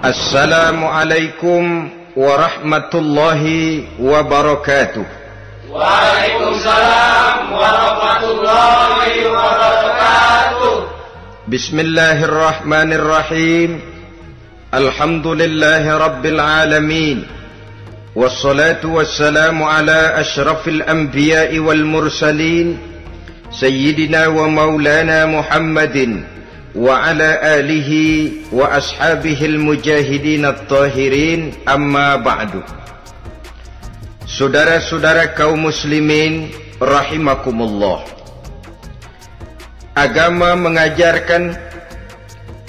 Assalamualaikum warahmatullahi wabarakatuh. Waalaikumsalam warahmatullahi wabarakatuh. Bismillahirrahmanirrahim. Alhamdulillahi rabbil alamin. Wassalatu wassalamu ala ashrafil anbiya'i wal mursalin, Sayyidina wa maulana Muhammadin wa ala alihi wa ashabihil mujahidin at-tahirin, amma ba'du. Saudara-saudara kaum muslimin rahimakumullah, agama mengajarkan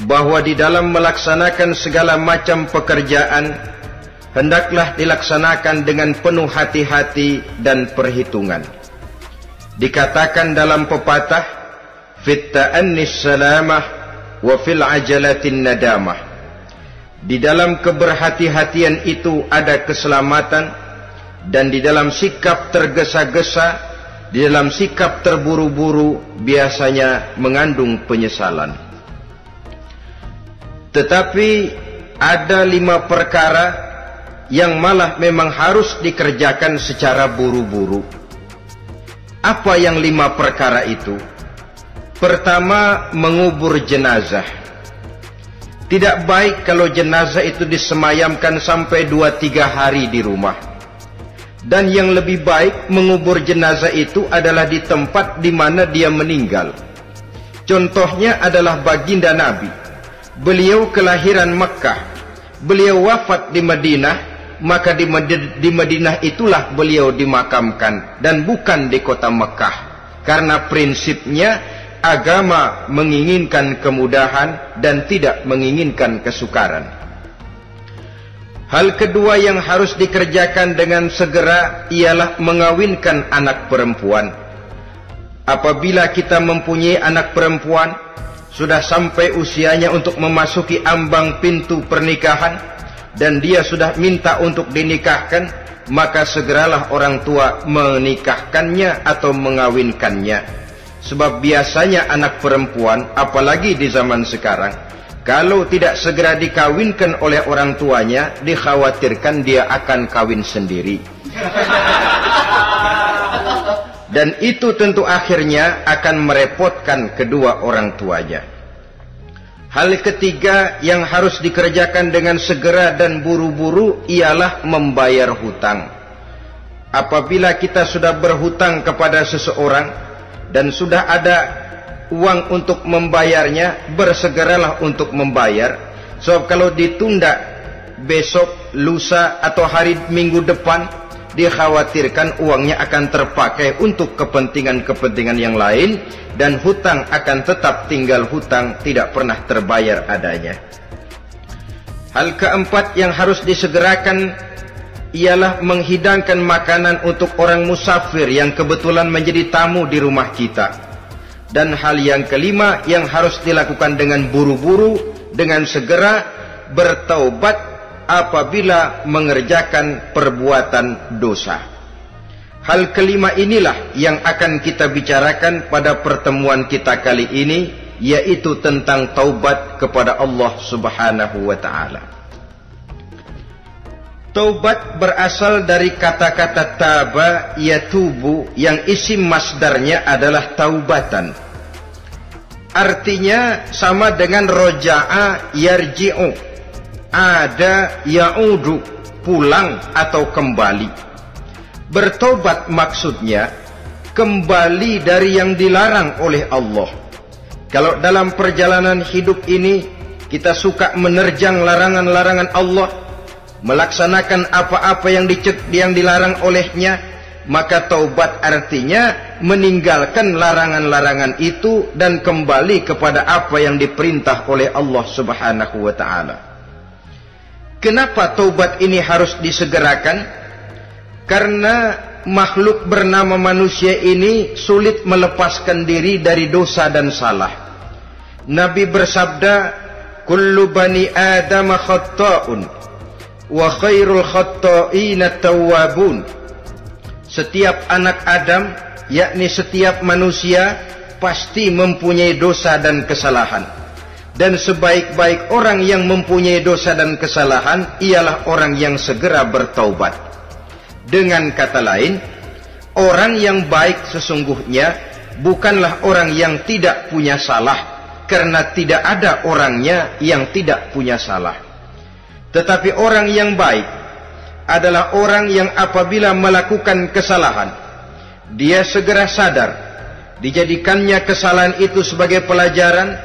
bahwa di dalam melaksanakan segala macam pekerjaan hendaklah dilaksanakan dengan penuh hati-hati dan perhitungan. Dikatakan dalam pepatah, fit ta'annis salamah wa fil ajalatin nadamah. Di dalam keberhati-hatian itu ada keselamatan, dan di dalam sikap tergesa-gesa, di dalam sikap terburu-buru biasanya mengandung penyesalan. Tetapi ada 5 perkara yang malah memang harus dikerjakan secara buru-buru. Apa yang 5 perkara itu? Pertama, mengubur jenazah. Tidak baik kalau jenazah itu disemayamkan sampai 2-3 hari di rumah. Dan yang lebih baik mengubur jenazah itu adalah di tempat di mana dia meninggal. Contohnya adalah baginda Nabi. Beliau kelahiran Mekkah. Beliau wafat di Madinah, maka di Madinah itulah beliau dimakamkan dan bukan di kota Mekkah. Karena prinsipnya agama menginginkan kemudahan dan tidak menginginkan kesukaran. Hal kedua yang harus dikerjakan dengan segera ialah mengawinkan anak perempuan. Apabila kita mempunyai anak perempuan, sudah sampai usianya untuk memasuki ambang pintu pernikahan, dan dia sudah minta untuk dinikahkan, maka segeralah orang tua menikahkannya atau mengawinkannya. Sebab biasanya anak perempuan, apalagi di zaman sekarang, kalau tidak segera dikawinkan oleh orang tuanya, dikhawatirkan dia akan kawin sendiri. Dan itu tentu akhirnya akan merepotkan kedua orang tuanya. Hal ketiga yang harus dikerjakan dengan segera dan buru-buru ialah membayar hutang. Apabila kita sudah berhutang kepada seseorang dan sudah ada uang untuk membayarnya, bersegeralah untuk membayar. Sebab kalau ditunda besok, lusa atau hari minggu depan, dikhawatirkan uangnya akan terpakai untuk kepentingan-kepentingan yang lain, dan hutang akan tetap tinggal hutang, tidak pernah terbayar adanya. Hal keempat yang harus disegerakan ialah menghidangkan makanan untuk orang musafir yang kebetulan menjadi tamu di rumah kita. Dan hal yang kelima yang harus dilakukan dengan buru-buru, dengan segera, bertaubat apabila mengerjakan perbuatan dosa. Hal kelima inilah yang akan kita bicarakan pada pertemuan kita kali ini, yaitu tentang taubat kepada Allah Subhanahu wa ta'ala. Taubat berasal dari kata-kata taba yatubu, yang isim masdarnya adalah taubatan. Artinya sama dengan roja'a yarji'u, ada ya'udu, pulang atau kembali. Bertobat maksudnya kembali dari yang dilarang oleh Allah. Kalau dalam perjalanan hidup ini kita suka menerjang larangan-larangan Allah, melaksanakan apa-apa yang dilarang olehnya, maka taubat artinya meninggalkan larangan-larangan itu dan kembali kepada apa yang diperintah oleh Allah Subhanahu wa ta'ala. Kenapa taubat ini harus disegerakan? Karena makhluk bernama manusia ini sulit melepaskan diri dari dosa dan salah. Nabi bersabda, kullu bani Adam khatta'un wa khairul khatta'ina tawwabun. Setiap anak Adam, yakni setiap manusia, pasti mempunyai dosa dan kesalahan. Dan sebaik-baik orang yang mempunyai dosa dan kesalahan ialah orang yang segera bertaubat. Dengan kata lain, orang yang baik sesungguhnya bukanlah orang yang tidak punya salah, karena tidak ada orangnya yang tidak punya salah. Tetapi orang yang baik adalah orang yang apabila melakukan kesalahan, dia segera sadar, dijadikannya kesalahan itu sebagai pelajaran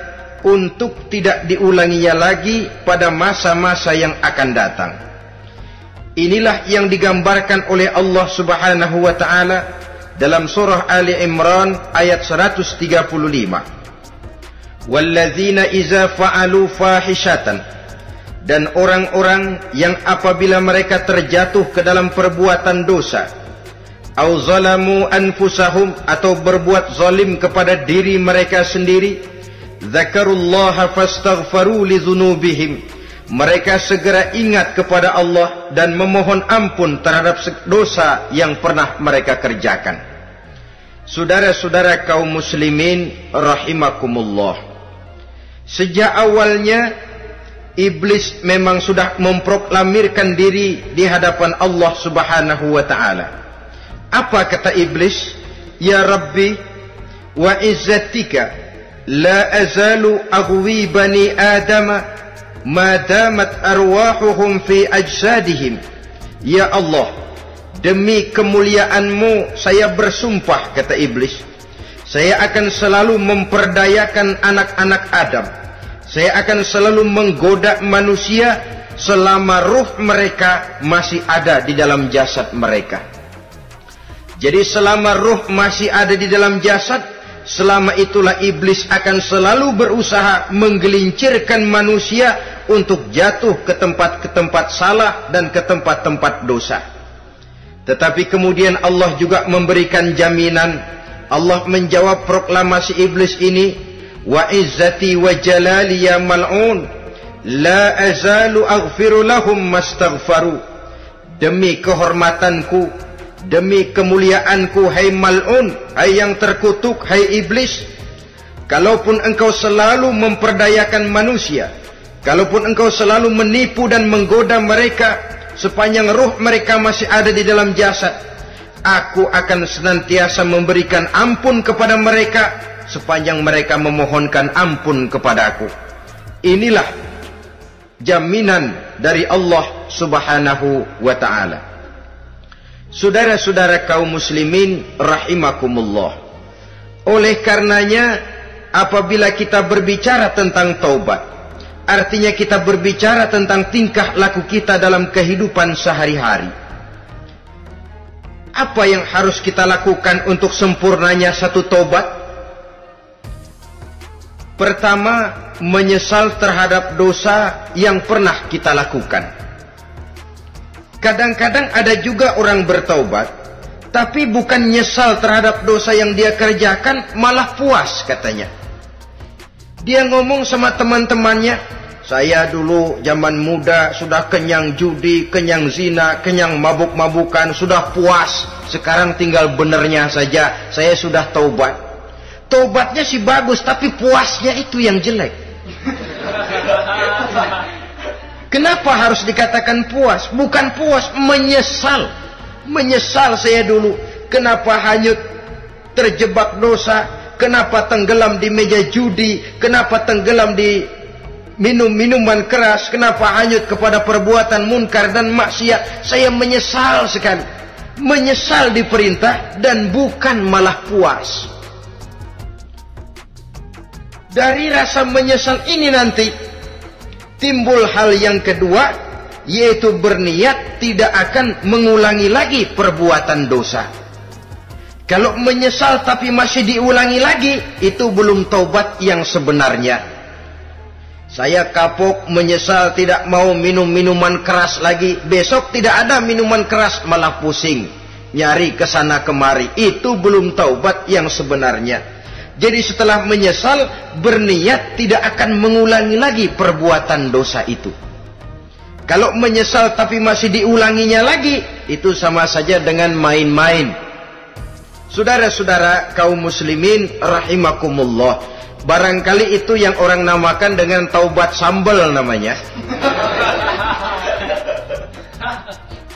untuk tidak diulanginya lagi pada masa-masa yang akan datang. Inilah yang digambarkan oleh Allah Subhanahu wa taala dalam surah Ali Imran ayat 135. Walladzina iza fa'alu fahishatan, dan orang-orang yang apabila mereka terjatuh ke dalam perbuatan dosa, au zalamu anfusahum, atau berbuat zalim kepada diri mereka sendiri, dzakarullaha fastaghfaru lidzunubihim, mereka segera ingat kepada Allah dan memohon ampun terhadap dosa yang pernah mereka kerjakan. Saudara-saudara kaum muslimin rahimakumullah, sejak awalnya iblis memang sudah memproklamirkan diri di hadapan Allah Subhanahu wa taala. Apa kata iblis? Ya Rabbi wa izzatika la azalu aghwi bani adama ma damat arwahuhum fi ajsadihim. Ya Allah, demi kemuliaan-Mu saya bersumpah, kata iblis, saya akan selalu memperdayakan anak-anak Adam. Saya akan selalu menggoda manusia selama ruh mereka masih ada di dalam jasad mereka. Jadi selama ruh masih ada di dalam jasad, selama itulah iblis akan selalu berusaha menggelincirkan manusia untuk jatuh ke tempat-tempat salah dan ke tempat-tempat dosa. Tetapi kemudian Allah juga memberikan jaminan. Allah menjawab proklamasi iblis ini, wa izzati wa jalali ya mal'un la azalu aghfiru lahum mastaghfaru. Demi kehormatanku, demi kemuliaanku, hai mal'un, hai yang terkutuk, hai iblis, kalaupun engkau selalu memperdayakan manusia, kalaupun engkau selalu menipu dan menggoda mereka sepanjang ruh mereka masih ada di dalam jasad, aku akan senantiasa memberikan ampun kepada mereka sepanjang mereka memohonkan ampun kepadaku. Inilah jaminan dari Allah Subhanahu wa ta'ala. Saudara-saudara kaum muslimin rahimakumullah, oleh karenanya apabila kita berbicara tentang taubat, artinya kita berbicara tentang tingkah laku kita dalam kehidupan sehari-hari. Apa yang harus kita lakukan untuk sempurnanya satu taubat? Pertama, menyesal terhadap dosa yang pernah kita lakukan. Kadang-kadang ada juga orang bertaubat, tapi bukan nyesal terhadap dosa yang dia kerjakan, malah puas katanya. Dia ngomong sama teman-temannya, saya dulu zaman muda sudah kenyang judi, kenyang zina, kenyang mabuk-mabukan, sudah puas. Sekarang tinggal benernya saja, saya sudah taubat. Taubatnya sih bagus, tapi puasnya itu yang jelek. Kenapa harus dikatakan puas? Bukan puas, menyesal. Menyesal saya dulu. Kenapa hanyut terjebak dosa? Kenapa tenggelam di meja judi? Kenapa tenggelam di minum-minuman keras? Kenapa hanyut kepada perbuatan munkar dan maksiat? Saya menyesal sekali. Menyesal diperintah dan bukan malah puas. Dari rasa menyesal ini nanti timbul hal yang kedua, yaitu berniat tidak akan mengulangi lagi perbuatan dosa. Kalau menyesal tapi masih diulangi lagi, itu belum taubat yang sebenarnya. Saya kapok, menyesal, tidak mau minum minuman keras lagi. Besok tidak ada minuman keras, malah pusing, nyari kesana kemari. Itu belum taubat yang sebenarnya. Jadi setelah menyesal, berniat tidak akan mengulangi lagi perbuatan dosa itu. Kalau menyesal tapi masih diulanginya lagi, itu sama saja dengan main-main. Saudara-saudara kaum muslimin rahimakumullah, barangkali itu yang orang namakan dengan taubat sambal namanya.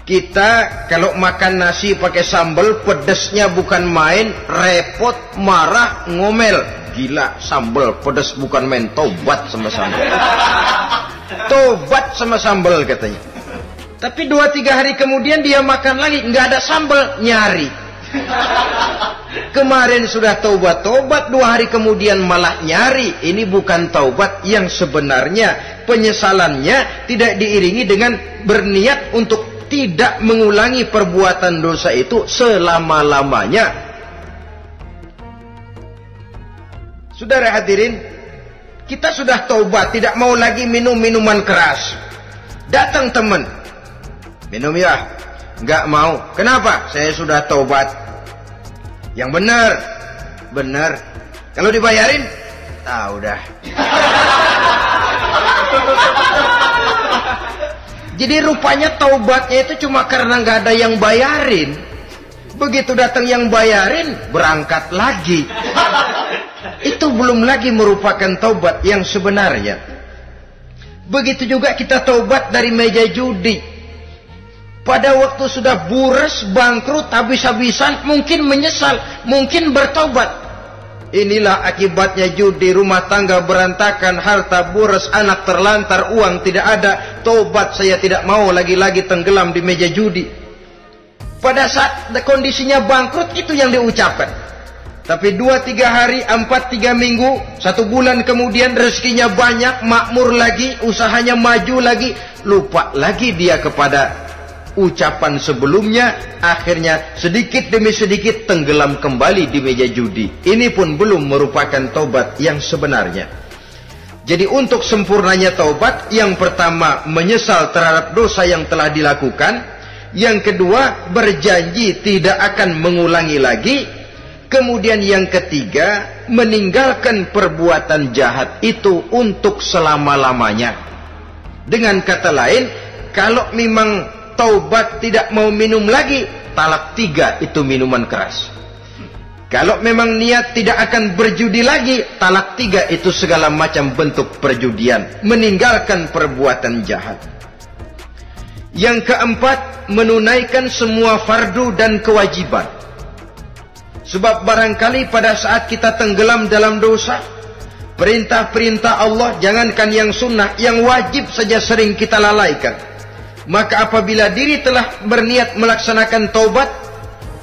Kita kalau makan nasi pakai sambal, pedesnya bukan main, repot, marah, ngomel. Gila, sambal pedes bukan main, taubat sama sambal. Taubat sama sambal katanya. Tapi 2-3 hari kemudian dia makan lagi, nggak ada sambal, nyari. Kemarin sudah taubat, 2 hari kemudian malah nyari. Ini bukan taubat yang sebenarnya. Penyesalannya tidak diiringi dengan berniat untuk tidak mengulangi perbuatan dosa itu selama-lamanya. Saudara hadirin, kita sudah taubat, tidak mau lagi minum minuman keras. Datang teman, minum ya? Enggak mau. Kenapa? Saya sudah taubat. Yang benar, benar. Kalau dibayarin, udah. Jadi rupanya taubatnya itu cuma karena nggak ada yang bayarin. Begitu datang yang bayarin, berangkat lagi. Itu belum lagi merupakan taubat yang sebenarnya. Begitu juga kita taubat dari meja judi. Pada waktu sudah bures, bangkrut, habis-habisan, mungkin menyesal, mungkin bertobat. Inilah akibatnya judi, rumah tangga berantakan, harta boros, anak terlantar, uang tidak ada. Tobat, saya tidak mau lagi-lagi tenggelam di meja judi. Pada saat kondisinya bangkrut, itu yang diucapkan. Tapi 2-3 hari, 4-3 minggu, 1 bulan kemudian rezekinya banyak, makmur lagi, usahanya maju lagi, lupa lagi dia kepada ucapan sebelumnya, akhirnya sedikit demi sedikit tenggelam kembali di meja judi. Ini pun belum merupakan taubat yang sebenarnya. Jadi untuk sempurnanya taubat, yang pertama menyesal terhadap dosa yang telah dilakukan, yang kedua berjanji tidak akan mengulangi lagi, kemudian yang ketiga meninggalkan perbuatan jahat itu untuk selama-lamanya. Dengan kata lain, kalau memang taubat tidak mau minum lagi, talak 3 itu minuman keras. Kalau memang niat tidak akan berjudi lagi, talak 3 itu segala macam bentuk perjudian, meninggalkan perbuatan jahat. Yang keempat, menunaikan semua fardu dan kewajiban. Sebab barangkali pada saat kita tenggelam dalam dosa, perintah-perintah Allah, jangankan yang sunnah, yang wajib saja sering kita lalaikan. Maka apabila diri telah berniat melaksanakan taubat,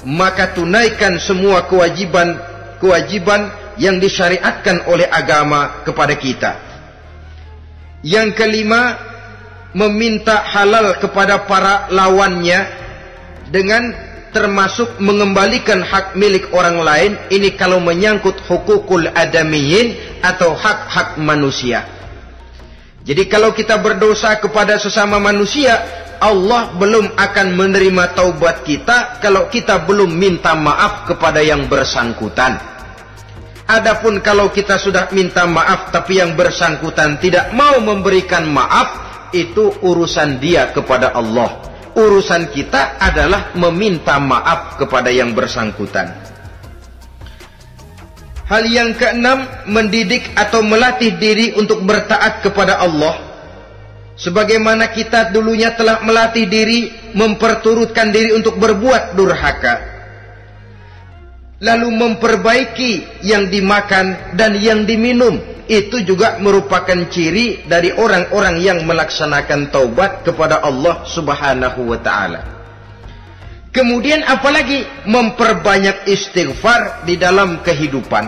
maka tunaikan semua kewajiban yang disyariatkan oleh agama kepada kita. Yang kelima, meminta halal kepada para lawannya dengan termasuk mengembalikan hak milik orang lain. Ini kalau menyangkut hukukul adamiyin atau hak-hak manusia. Jadi kalau kita berdosa kepada sesama manusia, Allah belum akan menerima taubat kita kalau kita belum minta maaf kepada yang bersangkutan. Adapun kalau kita sudah minta maaf tapi yang bersangkutan tidak mau memberikan maaf, itu urusan dia kepada Allah. Urusan kita adalah meminta maaf kepada yang bersangkutan. Hal yang keenam, mendidik atau melatih diri untuk bertaat kepada Allah. Sebagaimana kita dulunya telah melatih diri, memperturutkan diri untuk berbuat durhaka. Lalu memperbaiki yang dimakan dan yang diminum. Itu juga merupakan ciri dari orang-orang yang melaksanakan taubat kepada Allah Subhanahu wa ta'ala. Kemudian apalagi memperbanyak istighfar di dalam kehidupan.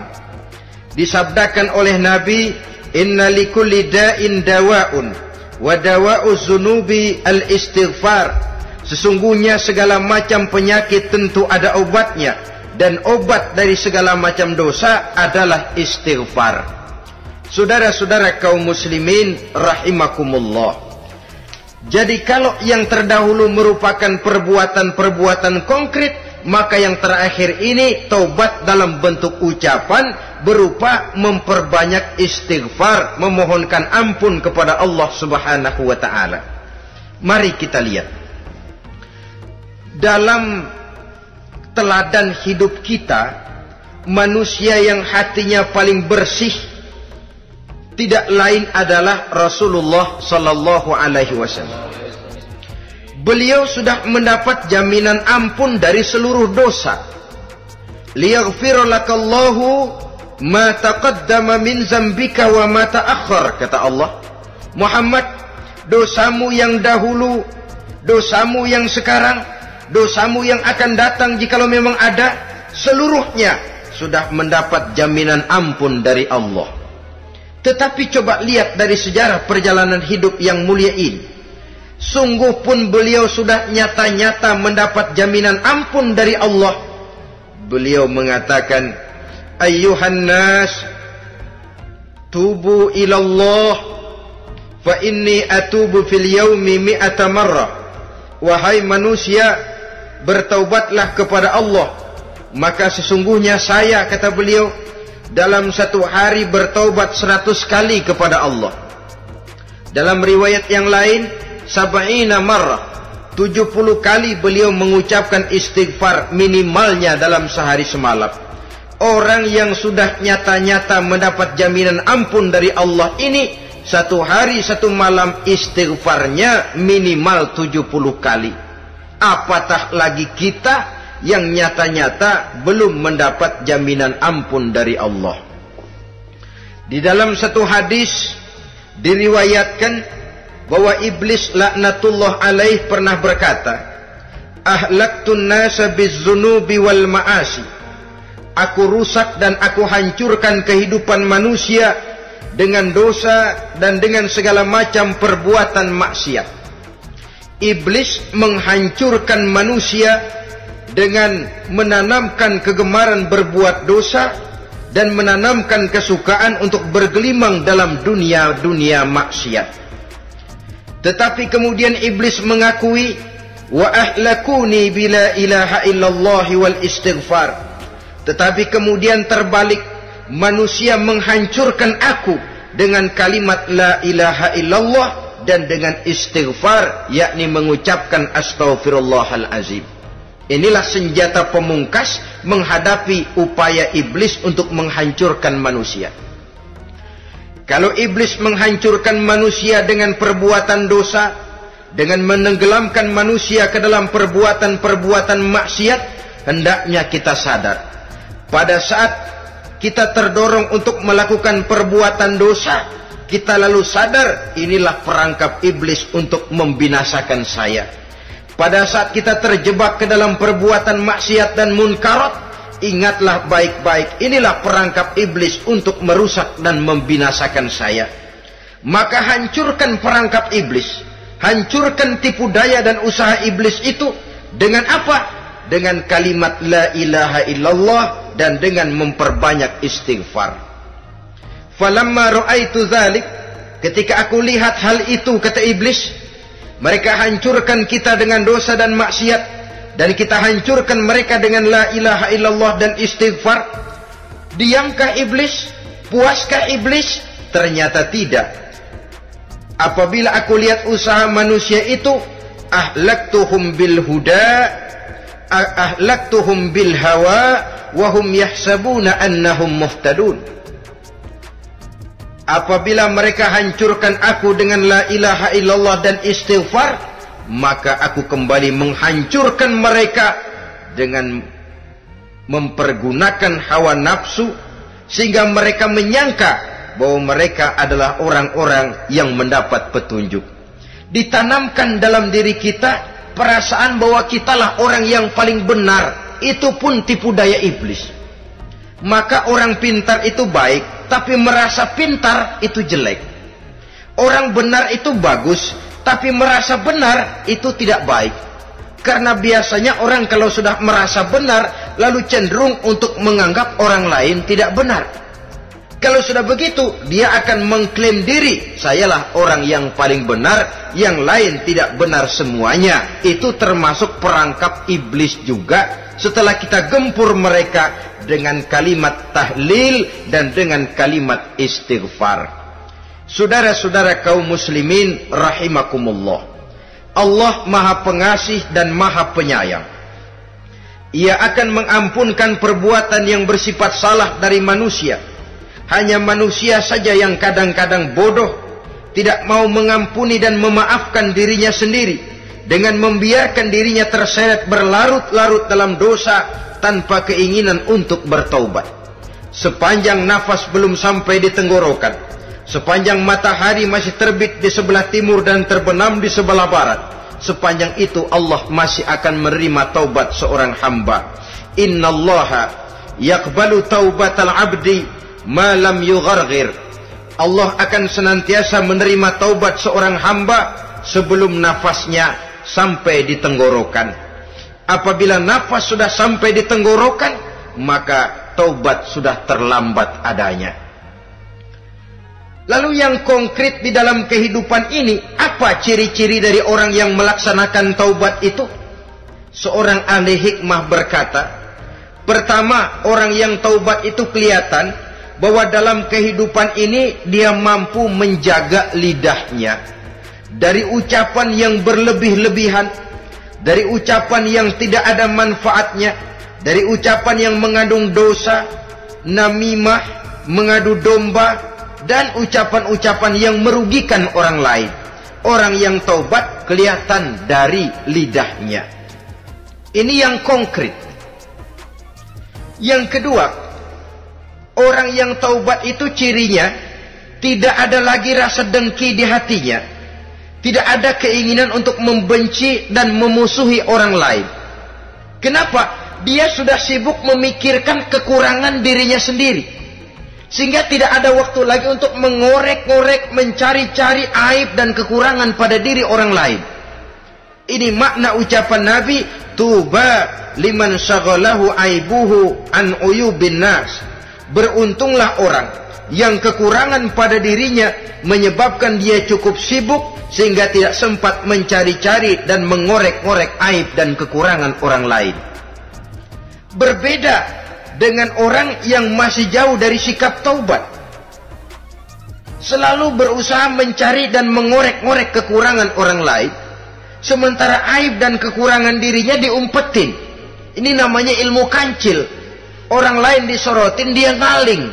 Disabdakan oleh Nabi, inna likulli da'in dawa'un wa dawa'u zunubi al-istighfar. Sesungguhnya segala macam penyakit tentu ada obatnya, dan obat dari segala macam dosa adalah istighfar. Saudara-saudara kaum muslimin rahimakumullah. Jadi kalau yang terdahulu merupakan perbuatan-perbuatan konkret, maka yang terakhir ini taubat dalam bentuk ucapan berupa memperbanyak istighfar, memohonkan ampun kepada Allah Subhanahu wa ta'ala. Mari kita lihat. Dalam teladan hidup kita, manusia yang hatinya paling bersih tidak lain adalah Rasulullah sallallahu alaihi wasallam. Beliau sudah mendapat jaminan ampun dari seluruh dosa. Liyaghfir lakallahu ma taqaddama min zambika wa ma ta'akhkhar, kata Allah. Muhammad, dosamu yang dahulu, dosamu yang sekarang, dosamu yang akan datang jikalau memang ada, seluruhnya sudah mendapat jaminan ampun dari Allah. Tetapi coba lihat dari sejarah perjalanan hidup yang mulia ini. Sungguh pun beliau sudah nyata-nyata mendapat jaminan ampun dari Allah. Beliau mengatakan, ayyuhan nas, tubu ilallah, fa inni atubu fil yaumi mi'ata marrah. Wahai manusia, bertaubatlah kepada Allah, maka sesungguhnya saya, kata beliau, dalam satu hari bertaubat 100 kali kepada Allah. Dalam riwayat yang lain, 70 marrah, 70 kali beliau mengucapkan istighfar minimalnya dalam sehari semalam. Orang yang sudah nyata-nyata mendapat jaminan ampun dari Allah ini, satu hari satu malam istighfarnya minimal 70 kali. Apatah lagi kita yang nyata-nyata belum mendapat jaminan ampun dari Allah. Di dalam satu hadis diriwayatkan bahwa iblis laknatullah alaih pernah berkata, ahlaktun nasa bizzunubi wal ma'asi. Aku rusak dan aku hancurkan kehidupan manusia dengan dosa dan dengan segala macam perbuatan maksiat. Iblis menghancurkan manusia dengan menanamkan kegemaran berbuat dosa dan menanamkan kesukaan untuk bergelimang dalam dunia maksiat. Tetapi kemudian iblis mengakui, wa ahlakuni bila ilaha illallah wal istighfar. Tetapi kemudian terbalik, manusia menghancurkan aku dengan kalimat la ilaha illallah dan dengan istighfar, yakni mengucapkan astaghfirullahal azim. Inilah senjata pemungkas menghadapi upaya iblis untuk menghancurkan manusia. Kalau iblis menghancurkan manusia dengan perbuatan dosa, dengan menenggelamkan manusia ke dalam perbuatan-perbuatan maksiat, hendaknya kita sadar. Pada saat kita terdorong untuk melakukan perbuatan dosa, kita lalu sadar inilah perangkap iblis untuk membinasakan saya. Pada saat kita terjebak ke dalam perbuatan maksiat dan munkarat, ingatlah baik-baik, inilah perangkap iblis untuk merusak dan membinasakan saya. Maka hancurkan perangkap iblis, hancurkan tipu daya dan usaha iblis itu dengan apa? Dengan kalimat la ilaha illallah dan dengan memperbanyak istighfar. Falamma ra'aitu dzalik, ketika aku lihat hal itu, kata iblis, mereka hancurkan kita dengan dosa dan maksiat, dan kita hancurkan mereka dengan la ilaha illallah dan istighfar. Diamkah iblis? Puaskah iblis? Ternyata tidak. Apabila aku lihat usaha manusia itu, ahlaktuhum bil huda, ahlaktuhum bil hawa, wahum yahsabuna annahum muhtadun. Apabila mereka hancurkan aku dengan la ilaha illallah dan istighfar, maka aku kembali menghancurkan mereka dengan mempergunakan hawa nafsu, sehingga mereka menyangka bahwa mereka adalah orang-orang yang mendapat petunjuk. Ditanamkan dalam diri kita perasaan bahwa kitalah orang yang paling benar, itu pun tipu daya iblis. Maka orang pintar itu baik, tapi merasa pintar itu jelek. Orang benar itu bagus, tapi merasa benar itu tidak baik. Karena biasanya orang kalau sudah merasa benar, lalu cenderung untuk menganggap orang lain tidak benar. Kalau sudah begitu, dia akan mengklaim diri, sayalah orang yang paling benar, yang lain tidak benar semuanya. Itu termasuk perangkap iblis juga, setelah kita gempur mereka dengan kalimat tahlil dan dengan kalimat istighfar. Saudara-saudara kaum muslimin rahimakumullah, Allah maha pengasih dan maha penyayang. Ia akan mengampunkan perbuatan yang bersifat salah dari manusia. Hanya manusia saja yang kadang-kadang bodoh, tidak mau mengampuni dan memaafkan dirinya sendiri, dengan membiarkan dirinya terseret berlarut-larut dalam dosa tanpa keinginan untuk bertaubat. Sepanjang nafas belum sampai di tenggorokan, sepanjang matahari masih terbit di sebelah timur dan terbenam di sebelah barat, sepanjang itu Allah masih akan menerima taubat seorang hamba. Innallaha yaqbalu taubatal abdi ma lam yugharghir. Allah akan senantiasa menerima taubat seorang hamba sebelum nafasnya sampai di tenggorokan. Apabila nafas sudah sampai di tenggorokan, maka taubat sudah terlambat adanya. Lalu yang konkret di dalam kehidupan ini, apa ciri-ciri dari orang yang melaksanakan taubat itu? Seorang ahli hikmah berkata, pertama, orang yang taubat itu kelihatan bahwa dalam kehidupan ini dia mampu menjaga lidahnya dari ucapan yang berlebih-lebihan, dari ucapan yang tidak ada manfaatnya, dari ucapan yang mengandung dosa, namimah, mengadu domba, dan ucapan-ucapan yang merugikan orang lain. Orang yang taubat kelihatan dari lidahnya. Ini yang konkret. Yang kedua, orang yang taubat itu cirinya tidak ada lagi rasa dengki di hatinya. Tidak ada keinginan untuk membenci dan memusuhi orang lain. Kenapa? Dia sudah sibuk memikirkan kekurangan dirinya sendiri, sehingga tidak ada waktu lagi untuk mengorek-ngorek, mencari-cari aib dan kekurangan pada diri orang lain. Ini makna ucapan Nabi, tuba liman syaghalahu aibuhu an uyubin nas. Beruntunglah orang yang kekurangan pada dirinya menyebabkan dia cukup sibuk sehingga tidak sempat mencari-cari dan mengorek-ngorek aib dan kekurangan orang lain. Berbeda dengan orang yang masih jauh dari sikap taubat, selalu berusaha mencari dan mengorek-ngorek kekurangan orang lain, sementara aib dan kekurangan dirinya diumpetin. Ini namanya ilmu kancil. Orang lain disorotin, dia ngaling,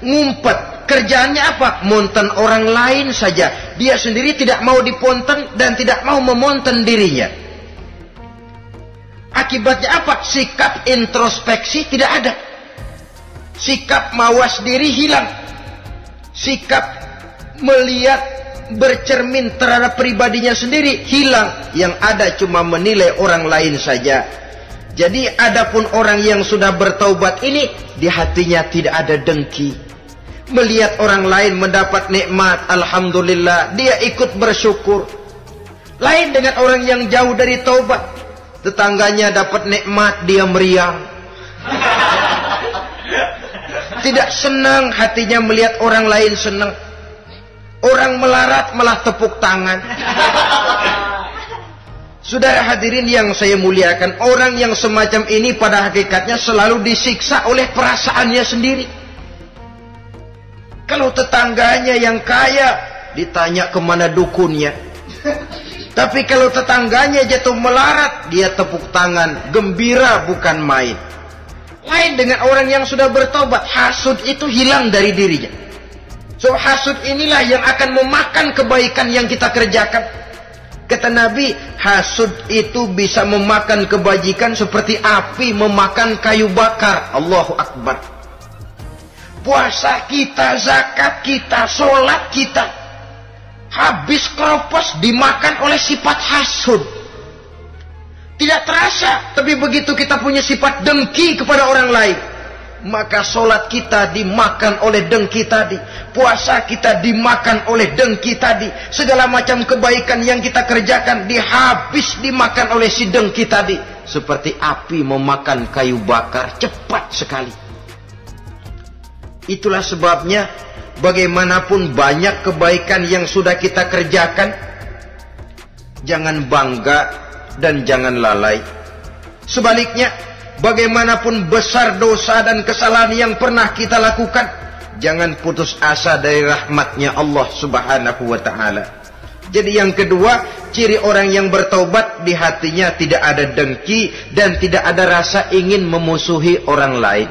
ngumpet. Kerjaannya apa? Monten orang lain saja. Dia sendiri tidak mau diponten dan tidak mau memonten dirinya. Akibatnya apa? Sikap introspeksi tidak ada. Sikap mawas diri hilang. Sikap melihat, bercermin terhadap pribadinya sendiri hilang. Yang ada cuma menilai orang lain saja. Jadi adapun orang yang sudah bertaubat ini, di hatinya tidak ada dengki. Melihat orang lain mendapat nikmat, alhamdulillah, dia ikut bersyukur. Lain dengan orang yang jauh dari taubat. Tetangganya dapat nikmat, dia meriang. Tidak senang hatinya melihat orang lain senang. Orang melarat malah tepuk tangan. Saudara hadirin yang saya muliakan, orang yang semacam ini pada hakikatnya selalu disiksa oleh perasaannya sendiri. Kalau tetangganya yang kaya, ditanya kemana dukunnya. Tapi kalau tetangganya jatuh melarat, dia tepuk tangan, gembira bukan main. Lain dengan orang yang sudah bertobat, hasud itu hilang dari dirinya. So hasud inilah yang akan memakan kebaikan yang kita kerjakan. Kata Nabi, hasud itu bisa memakan kebajikan seperti api memakan kayu bakar. Allahu Akbar. Puasa kita, zakat kita, sholat kita, habis keropos dimakan oleh sifat hasud. Tidak terasa, tapi begitu kita punya sifat dengki kepada orang lain, maka sholat kita dimakan oleh dengki tadi, puasa kita dimakan oleh dengki tadi, segala macam kebaikan yang kita kerjakan dimakan oleh si dengki tadi, seperti api memakan kayu bakar, cepat sekali. Itulah sebabnya bagaimanapun banyak kebaikan yang sudah kita kerjakan, jangan bangga dan jangan lalai. Sebaliknya, bagaimanapun besar dosa dan kesalahan yang pernah kita lakukan, jangan putus asa dari rahmatnya Allah Subhanahu wa ta'ala. Jadi yang kedua, ciri orang yang bertaubat, di hatinya tidak ada dengki dan tidak ada rasa ingin memusuhi orang lain.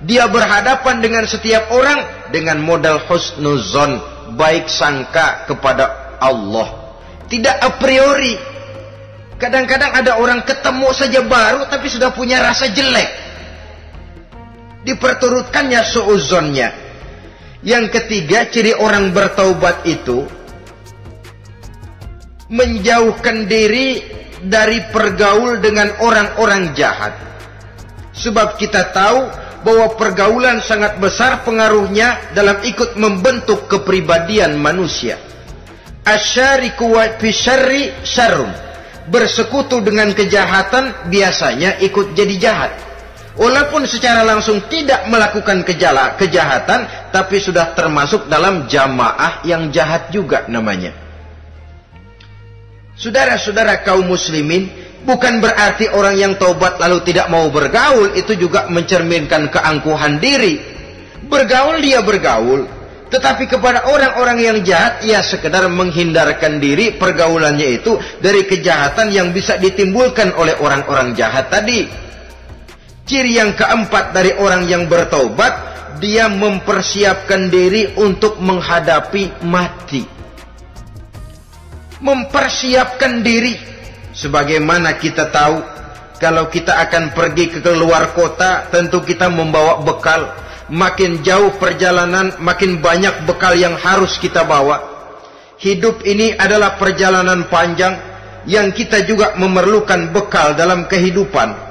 Dia berhadapan dengan setiap orang dengan modal husnuzon, baik sangka kepada Allah. Tidak a priori. Kadang-kadang ada orang ketemu saja baru tapi sudah punya rasa jelek. Diperturutkannya suuzonnya. Yang ketiga, ciri orang bertaubat itu menjauhkan diri dari pergaul dengan orang-orang jahat. Sebab kita tahu bahwa pergaulan sangat besar pengaruhnya dalam ikut membentuk kepribadian manusia. Asyariku wa fi syarri syarrum. Bersekutu dengan kejahatan biasanya ikut jadi jahat. Walaupun secara langsung tidak melakukan kejahatan, tapi sudah termasuk dalam jamaah yang jahat juga namanya. Saudara-saudara kaum muslimin, bukan berarti orang yang taubat lalu tidak mau bergaul itu juga mencerminkan keangkuhan diri. Bergaul dia bergaul, tetapi kepada orang-orang yang jahat ia sekedar menghindarkan diri pergaulannya itu dari kejahatan yang bisa ditimbulkan oleh orang-orang jahat tadi. Ciri yang keempat dari orang yang bertaubat, dia mempersiapkan diri untuk menghadapi mati. Mempersiapkan diri. Sebagaimana kita tahu, kalau kita akan pergi ke luar kota, tentu kita membawa bekal. Makin jauh perjalanan, makin banyak bekal yang harus kita bawa. Hidup ini adalah perjalanan panjang yang kita juga memerlukan bekal dalam kehidupan.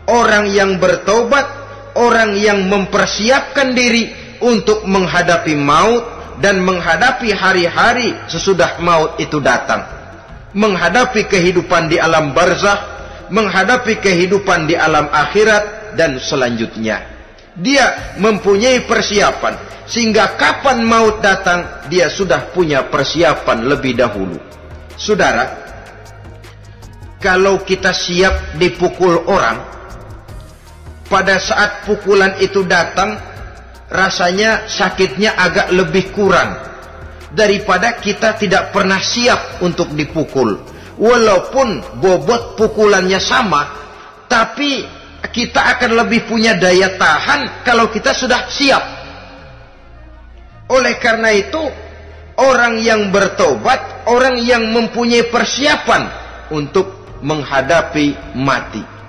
Orang yang bertobat, orang yang mempersiapkan diri untuk menghadapi maut dan menghadapi hari-hari sesudah maut itu datang. Menghadapi kehidupan di alam barzakh, menghadapi kehidupan di alam akhirat dan selanjutnya. Dia mempunyai persiapan sehingga kapan maut datang dia sudah punya persiapan lebih dahulu. Saudara, kalau kita siap dipukul orang, pada saat pukulan itu datang, rasanya sakitnya agak lebih kurang daripada kita tidak pernah siap untuk dipukul. Walaupun bobot pukulannya sama, tapi kita akan lebih punya daya tahan kalau kita sudah siap. Oleh karena itu, orang yang bertobat, orang yang mempunyai persiapan untuk menghadapi mati.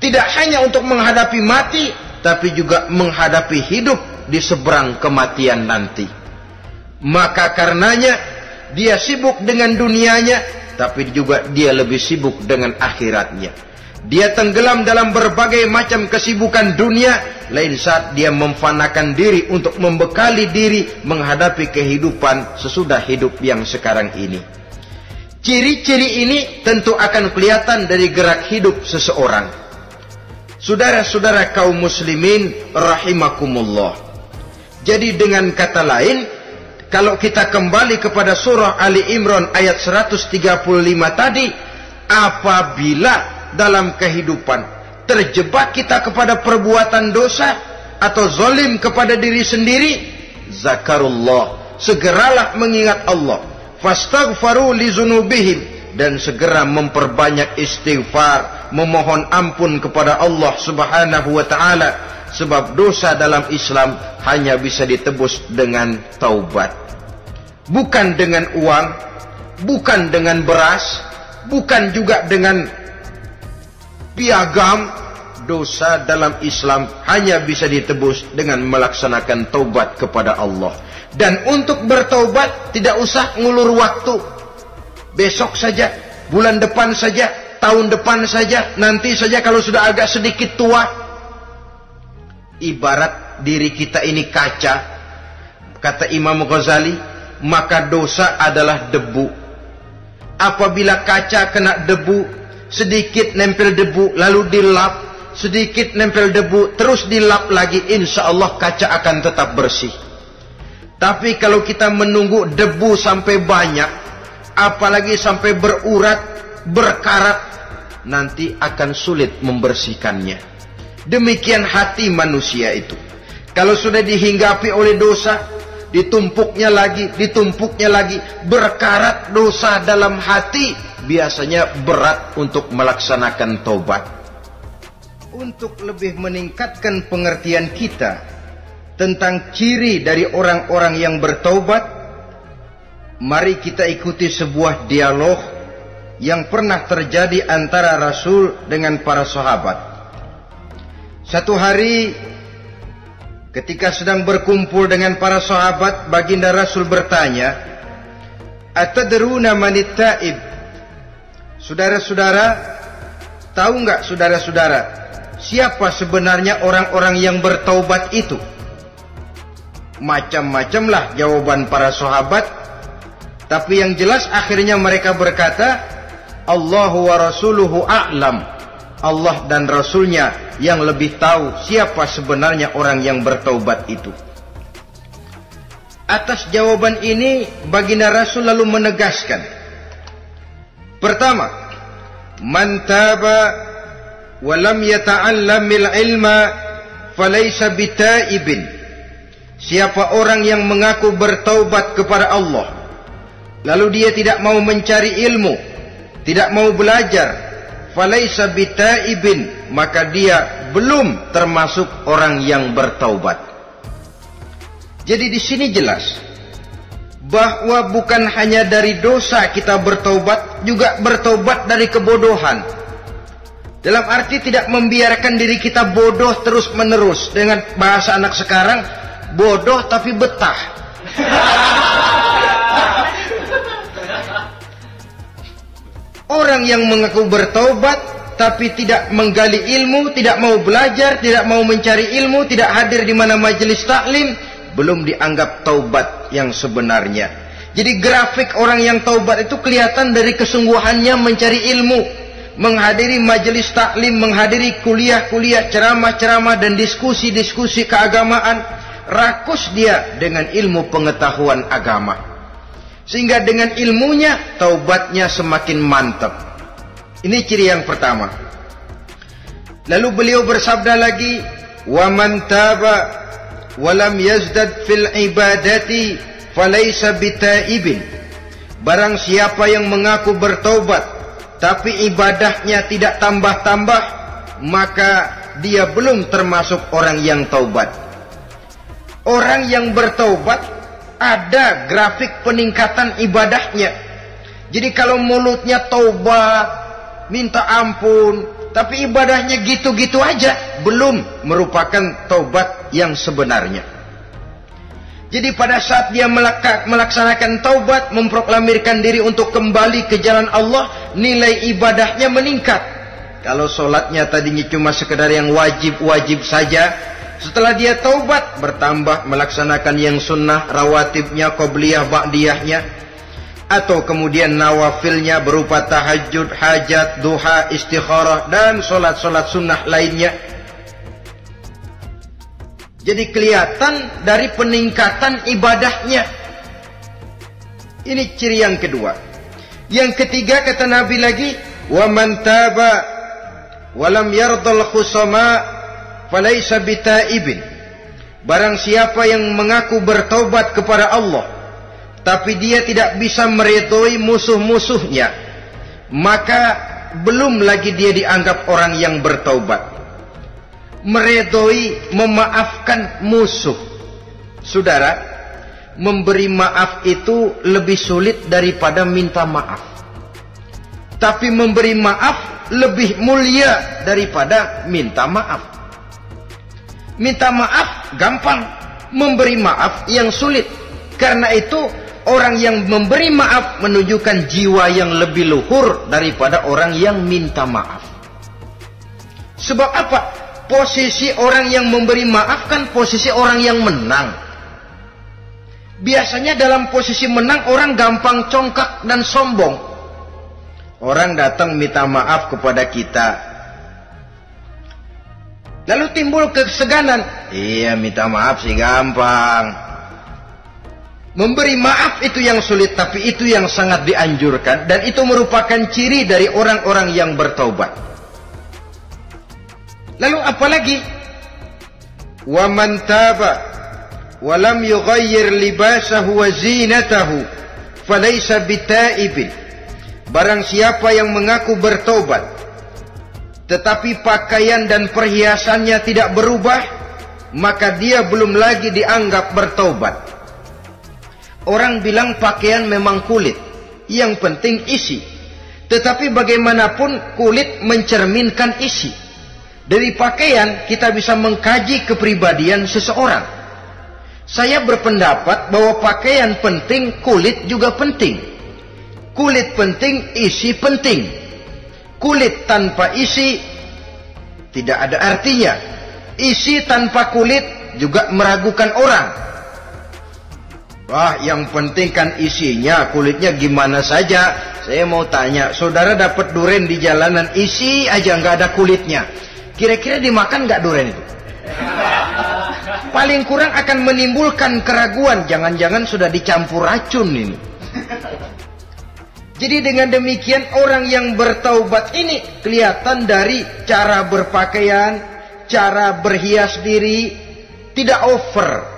Tidak hanya untuk menghadapi mati, tapi juga menghadapi hidup di seberang kematian nanti. Maka karenanya dia sibuk dengan dunianya, tapi juga dia lebih sibuk dengan akhiratnya. Dia tenggelam dalam berbagai macam kesibukan dunia, lain saat dia memfanakan diri untuk membekali diri menghadapi kehidupan sesudah hidup yang sekarang ini. Ciri-ciri ini tentu akan kelihatan dari gerak hidup seseorang. Saudara-saudara kaum muslimin rahimakumullah. Jadi dengan kata lain, kalau kita kembali kepada surah Ali Imran ayat 135 tadi, apabila dalam kehidupan terjebak kita kepada perbuatan dosa atau zalim kepada diri sendiri, zakarullah, segeralah mengingat Allah, fastaghfaru li dzunubihim, dan segera memperbanyak istighfar, memohon ampun kepada Allah Subhanahu wa taala, sebab dosa dalam Islam hanya bisa ditebus dengan taubat. Bukan dengan uang, bukan dengan beras, bukan juga dengan piagam. Dosa dalam Islam hanya bisa ditebus dengan melaksanakan taubat kepada Allah. Dan untuk bertaubat tidak usah ngulur waktu. Besok saja, bulan depan saja, tahun depan saja, nanti saja kalau sudah agak sedikit tua. Ibarat diri kita ini kaca, kata Imam Ghazali, maka dosa adalah debu. Apabila kaca kena debu, sedikit nempel debu, lalu dilap, sedikit nempel debu, terus dilap lagi, insya Allah kaca akan tetap bersih. Tapi kalau kita menunggu debu sampai banyak, apalagi sampai berurat, berkarat, nanti akan sulit membersihkannya. Demikian hati manusia itu. Kalau sudah dihinggapi oleh dosa, ditumpuknya lagi, berkarat dosa dalam hati, biasanya berat untuk melaksanakan taubat. Untuk lebih meningkatkan pengertian kita tentang ciri dari orang-orang yang bertaubat, mari kita ikuti sebuah dialog yang pernah terjadi antara Rasul dengan para sahabat. Satu hari ketika sedang berkumpul dengan para sahabat, baginda Rasul bertanya, "Atadruna manit taib?" Saudara-saudara, tahu enggak saudara-saudara, siapa sebenarnya orang-orang yang bertaubat itu? Macam-macam lah jawaban para sahabat, tapi yang jelas akhirnya mereka berkata, Allahu wa rasuluhu a'lam. Allah dan Rasulnya yang lebih tahu siapa sebenarnya orang yang bertaubat itu. Atas jawaban ini, baginda Rasul lalu menegaskan, pertama, man taba wa lam yata'allamil ilma falaysa bitaibin. Siapa orang yang mengaku bertaubat kepada Allah, lalu dia tidak mau mencari ilmu, tidak mau belajar, falaysa bitaibin, maka dia belum termasuk orang yang bertaubat. Jadi di sini jelas bahwa bukan hanya dari dosa kita bertaubat, juga bertaubat dari kebodohan. Dalam arti tidak membiarkan diri kita bodoh terus menerus. Dengan bahasa anak sekarang, bodoh tapi betah. Orang yang mengaku bertaubat tapi tidak menggali ilmu, tidak mau belajar, tidak mau mencari ilmu, tidak hadir di mana majelis taklim, belum dianggap taubat yang sebenarnya. Jadi grafik orang yang taubat itu kelihatan dari kesungguhannya mencari ilmu, menghadiri majelis taklim, menghadiri kuliah-kuliah, ceramah-ceramah dan diskusi-diskusi keagamaan. Rakus dia dengan ilmu pengetahuan agama, sehingga dengan ilmunya taubatnya semakin mantap. Ini ciri yang pertama. Lalu beliau bersabda lagi, wa man taba wa lam yazdad fil ibadati falaysa bitaibin. Barang siapa yang mengaku bertaubat tapi ibadahnya tidak tambah-tambah, maka dia belum termasuk orang yang taubat. Orang yang bertaubat ada grafik peningkatan ibadahnya. Jadi kalau mulutnya taubat, minta ampun, tapi ibadahnya gitu-gitu aja, belum merupakan taubat yang sebenarnya. Jadi pada saat dia melaksanakan taubat, memproklamirkan diri untuk kembali ke jalan Allah, nilai ibadahnya meningkat. Kalau sholatnya tadinya cuma sekedar yang wajib-wajib saja, setelah dia taubat bertambah melaksanakan yang sunnah, rawatibnya, qobliyah, ba'diyahnya, atau kemudian nawafilnya berupa tahajud, hajat, duha, istikharah, dan solat-solat sunnah lainnya. Jadi kelihatan dari peningkatan ibadahnya. Ini ciri yang kedua. Yang ketiga kata Nabi lagi, wa man taba wa lam yardal khusama falaysa bitaibin. Barang siapa yang mengaku bertaubat kepada Allah tapi dia tidak bisa meridhoi musuh-musuhnya, maka belum lagi dia dianggap orang yang bertaubat. Meridhoi, memaafkan musuh. Saudara, memberi maaf itu lebih sulit daripada minta maaf. Tapi memberi maaf lebih mulia daripada minta maaf. Minta maaf gampang, memberi maaf yang sulit. Karena itu orang yang memberi maaf menunjukkan jiwa yang lebih luhur daripada orang yang minta maaf. Sebab apa? Posisi orang yang memberi maaf kan posisi orang yang menang. Biasanya dalam posisi menang orang gampang congkak dan sombong. Orang datang minta maaf kepada kita, lalu timbul keseganan. Iya, minta maaf sih gampang. Memberi maaf itu yang sulit, tapi itu yang sangat dianjurkan. Dan itu merupakan ciri dari orang-orang yang bertaubat. Lalu apalagi? Wa man taba walam yughayyir libasahu wa zinatahu falaysa bitaibin. Barang siapa yang mengaku bertobat tetapi pakaian dan perhiasannya tidak berubah, maka dia belum lagi dianggap bertobat. Orang bilang pakaian memang kulit, yang penting isi. Tetapi bagaimanapun kulit mencerminkan isi. Dari pakaian kita bisa mengkaji kepribadian seseorang. Saya berpendapat bahwa pakaian penting, kulit juga penting. Kulit penting, isi penting. Kulit tanpa isi tidak ada artinya. Isi tanpa kulit juga meragukan orang. Wah, yang penting kan isinya, kulitnya gimana saja. Saya mau tanya, saudara dapat duren di jalanan, isi aja nggak ada kulitnya. Kira-kira dimakan nggak duren itu? Paling kurang akan menimbulkan keraguan. Jangan-jangan sudah dicampur racun ini. Jadi dengan demikian orang yang bertaubat ini kelihatan dari cara berpakaian, cara berhias diri, tidak over.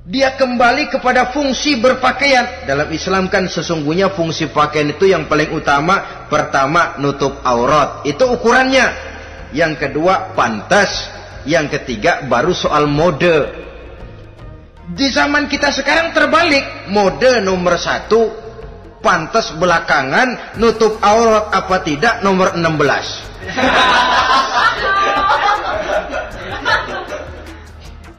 Dia kembali kepada fungsi berpakaian. Dalam Islam kan sesungguhnya fungsi pakaian itu yang paling utama. Pertama, nutup aurat. Itu ukurannya. Yang kedua, pantas. Yang ketiga, baru soal mode. Di zaman kita sekarang terbalik. Mode nomor 1, pantas belakangan, nutup aurat apa tidak nomor 16.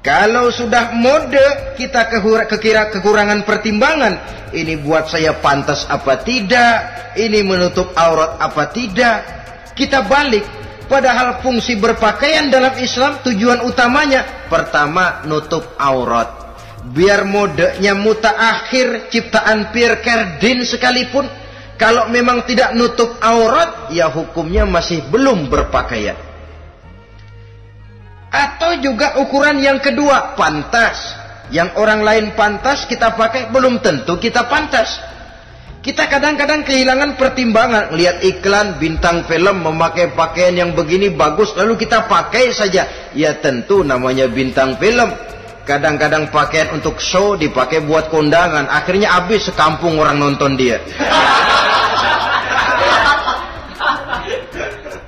Kalau sudah mode, kita kekurangan pertimbangan. Ini buat saya pantas apa tidak, ini menutup aurat apa tidak. Kita balik. Padahal fungsi berpakaian dalam Islam tujuan utamanya pertama nutup aurat. Biar modenya mutaakhir ciptaan Pierre Cardin sekalipun, kalau memang tidak nutup aurat, ya hukumnya masih belum berpakaian. Atau juga ukuran yang kedua, pantas. Yang orang lain pantas kita pakai, belum tentu kita pantas. Kita kadang-kadang kehilangan pertimbangan. Lihat iklan bintang film memakai pakaian yang begini bagus, lalu kita pakai saja. Ya tentu namanya bintang film. Kadang-kadang pakaian untuk show dipakai buat kondangan. Akhirnya habis sekampung orang nonton dia.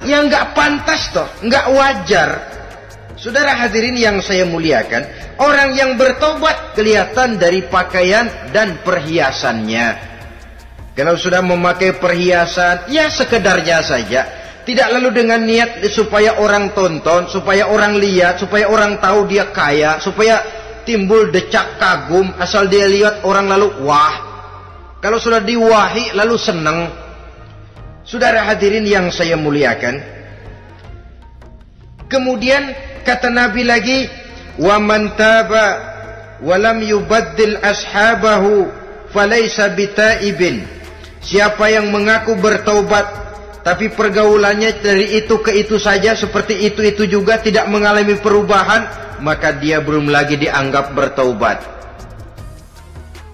Ya nggak pantas toh, nggak wajar. Saudara hadirin yang saya muliakan, orang yang bertobat kelihatan dari pakaian dan perhiasannya. Kalau sudah memakai perhiasan, ya sekedarnya saja. Tidak lalu dengan niat supaya orang tonton, supaya orang lihat, supaya orang tahu dia kaya, supaya timbul decak kagum. Asal dia lihat orang lalu wah. Kalau sudah diwahi lalu senang. Saudara hadirin yang saya muliakan. Kemudian kata Nabi lagi, wa man taba wa lam yubaddil ashabahu falaysa bitaibin. Siapa yang mengaku bertaubat tapi pergaulannya dari itu ke itu saja, seperti itu juga tidak mengalami perubahan, maka dia belum lagi dianggap bertaubat.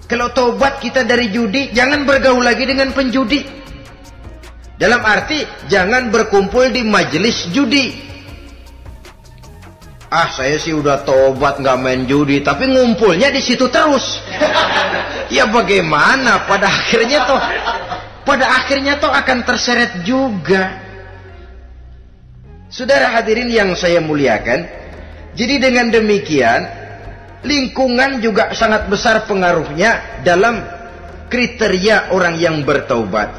Kalau taubat kita dari judi, jangan bergaul lagi dengan penjudi. Dalam arti jangan berkumpul di majelis judi. Ah, saya sih udah taubat nggak main judi, tapi ngumpulnya di situ terus. Ya bagaimana? Pada akhirnya toh akan terseret juga. Saudara hadirin yang saya muliakan, jadi dengan demikian lingkungan juga sangat besar pengaruhnya dalam kriteria orang yang bertaubat.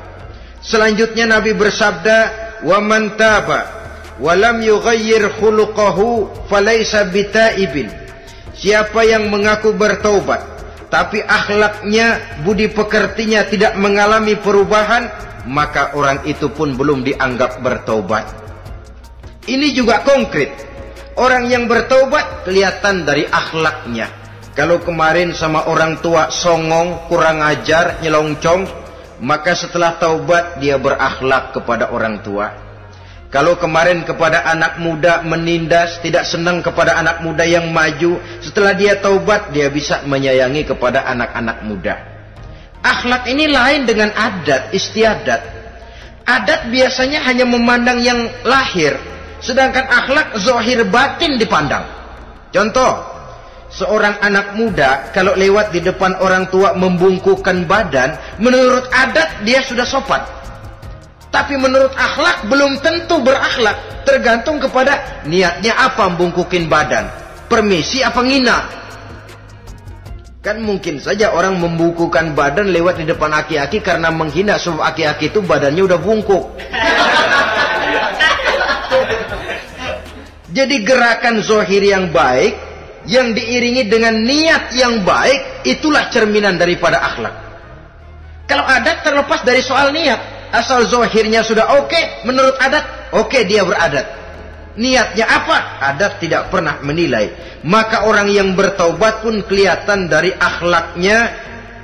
Selanjutnya Nabi bersabda, "Wa man taba wa lam yughayyir khuluquhu falaysa bitaibin." Siapa yang mengaku bertaubat tapi akhlaknya, budi pekertinya tidak mengalami perubahan, maka orang itu pun belum dianggap bertaubat. Ini juga konkret. Orang yang bertaubat kelihatan dari akhlaknya. Kalau kemarin sama orang tua songong, kurang ajar, nyelongcong, maka setelah taubat dia berakhlak kepada orang tua. Kalau kemarin kepada anak muda menindas, tidak senang kepada anak muda yang maju, setelah dia taubat dia bisa menyayangi kepada anak-anak muda. Akhlak ini lain dengan adat, istiadat. Adat biasanya hanya memandang yang lahir, sedangkan akhlak zahir batin dipandang. Contoh, seorang anak muda kalau lewat di depan orang tua membungkukkan badan, menurut adat dia sudah sopan. Tapi menurut akhlak belum tentu berakhlak. Tergantung kepada niatnya apa membungkukin badan. Permisi apa ngina? Kan mungkin saja orang membungkukkan badan lewat di depan aki-aki karena menghina, sebab aki-aki itu badannya udah bungkuk. Jadi gerakan zohir yang baik yang diiringi dengan niat yang baik, itulah cerminan daripada akhlak. Kalau adat terlepas dari soal niat. Asal zohirnya sudah oke, menurut adat, oke dia beradat. Niatnya apa? Adat tidak pernah menilai. Maka orang yang bertaubat pun kelihatan dari akhlaknya.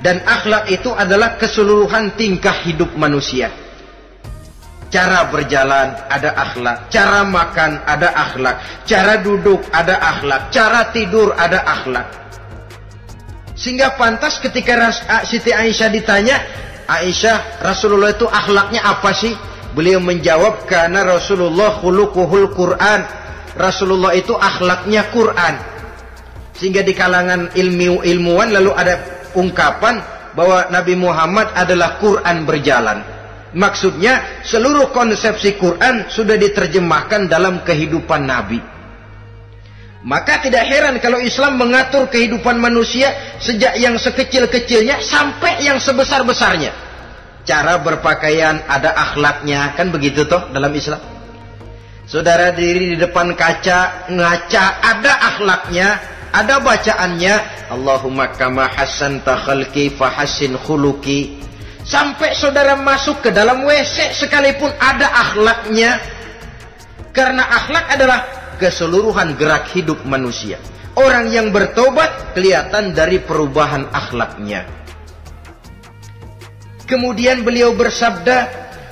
Dan akhlak itu adalah keseluruhan tingkah hidup manusia. Cara berjalan ada akhlak, cara makan ada akhlak, cara duduk ada akhlak, cara tidur ada akhlak. Sehingga pantas ketika Siti Aisyah ditanya, Aisyah, Rasulullah itu akhlaknya apa sih? Beliau menjawab, karena Rasulullah khuluquhul Quran. Rasulullah itu akhlaknya Quran. Sehingga di kalangan ilmuwan lalu ada ungkapan bahwa Nabi Muhammad adalah Quran berjalan. Maksudnya seluruh konsepsi Quran sudah diterjemahkan dalam kehidupan Nabi. Maka tidak heran kalau Islam mengatur kehidupan manusia sejak yang sekecil-kecilnya sampai yang sebesar-besarnya. Cara berpakaian ada akhlaknya, kan begitu toh dalam Islam. Saudara diri di depan kaca, ngaca, ada akhlaknya, ada bacaannya. Allahumma kama hassanta khalqi fahassin khuluqi. Sampai saudara masuk ke dalam WC sekalipun ada akhlaknya. Karena akhlak adalah keseluruhan gerak hidup manusia. Orang yang bertobat kelihatan dari perubahan akhlaknya. Kemudian beliau bersabda,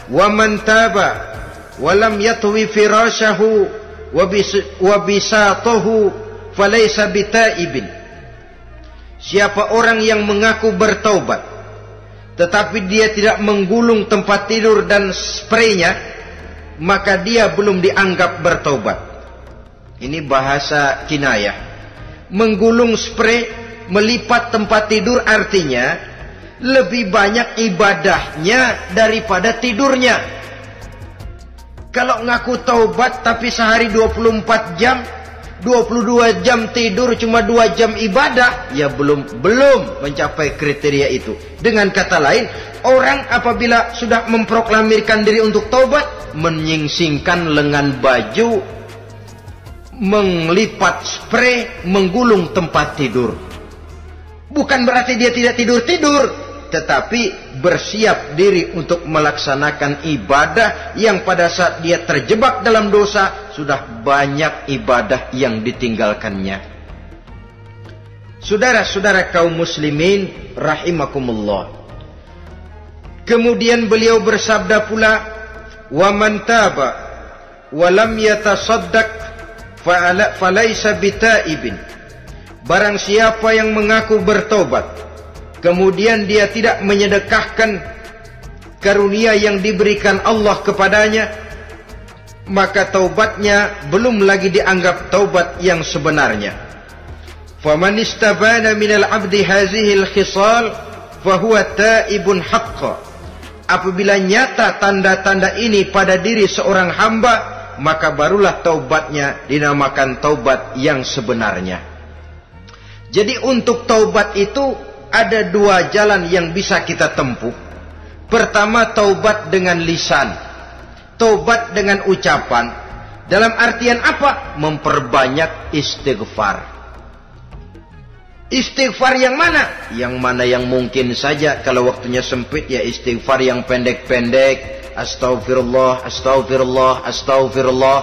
"Wa man taba wa lam yatwi firashahu wa bisatahu falaysa bitaibin." Siapa orang yang mengaku bertaubat tetapi dia tidak menggulung tempat tidur dan spraynya, maka dia belum dianggap bertaubat. Ini bahasa kinayah. Menggulung spray, melipat tempat tidur artinya lebih banyak ibadahnya daripada tidurnya. Kalau ngaku taubat tapi sehari 24 jam, 22 jam tidur, cuma 2 jam ibadah, ya belum mencapai kriteria itu. Dengan kata lain, orang apabila sudah memproklamirkan diri untuk taubat, menyingsingkan lengan baju, melipat spray, menggulung tempat tidur. Bukan berarti dia tidak tidur-tidur, tetapi bersiap diri untuk melaksanakan ibadah yang pada saat dia terjebak dalam dosa, sudah banyak ibadah yang ditinggalkannya. Saudara-saudara kaum muslimin rahimakumullah. Kemudian beliau bersabda pula, "Wa man taba wa lam yatasaddaq falaysa bitaibin." Barang siapa yang mengaku bertobat kemudian dia tidak menyedekahkan karunia yang diberikan Allah kepadanya, maka taubatnya belum lagi dianggap taubat yang sebenarnya. Faman istabana minal abdi hazihil khisal fahuwa taibun haqqa. Apabila nyata tanda-tanda ini pada diri seorang hamba, maka barulah taubatnya dinamakan taubat yang sebenarnya. Jadi untuk taubat itu ada 2 jalan yang bisa kita tempuh. Pertama, taubat dengan lisan, taubat dengan ucapan. Dalam artian apa? Memperbanyak istighfar. Istighfar yang mana? Yang mana yang mungkin saja. Kalau waktunya sempit, ya istighfar yang pendek-pendek. Astaghfirullah, astaghfirullah, astaghfirullah.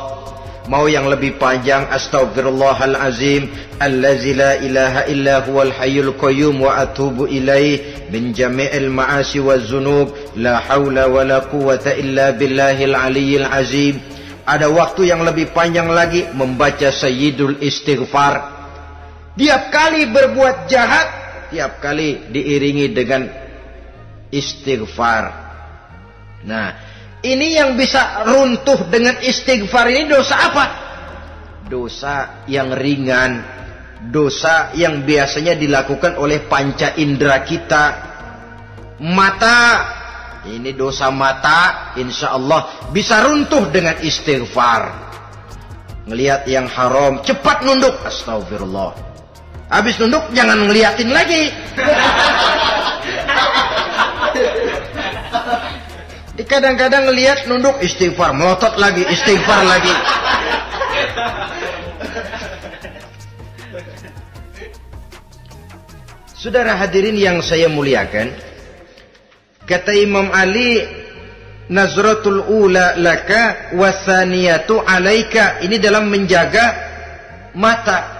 Mau yang lebih panjang, astaghfirullahalazim allazi la ilaha illa huwal hayyul qayyum wa atubu ilaih min jami'il ma'asi waz zunub la haula wala quwwata illa billahil aliyyil azim. Ada waktu yang lebih panjang lagi membaca sayyidul istighfar. Tiap kali berbuat jahat, tiap kali diiringi dengan istighfar. Nah, ini yang bisa runtuh dengan istighfar ini dosa apa? Dosa yang ringan. dosa yang biasanya dilakukan oleh panca indera kita. Mata, ini dosa mata, insya Allah bisa runtuh dengan istighfar. Ngelihat yang haram, cepat nunduk, astagfirullah. Habis nunduk jangan ngeliatin lagi. Kadang-kadang ngelihat nunduk, istighfar, melotot lagi, istighfar lagi. Saudara hadirin yang saya muliakan, kata Imam Ali, nazratul ula laka wasaniyatu alaika. Ini dalam menjaga mata.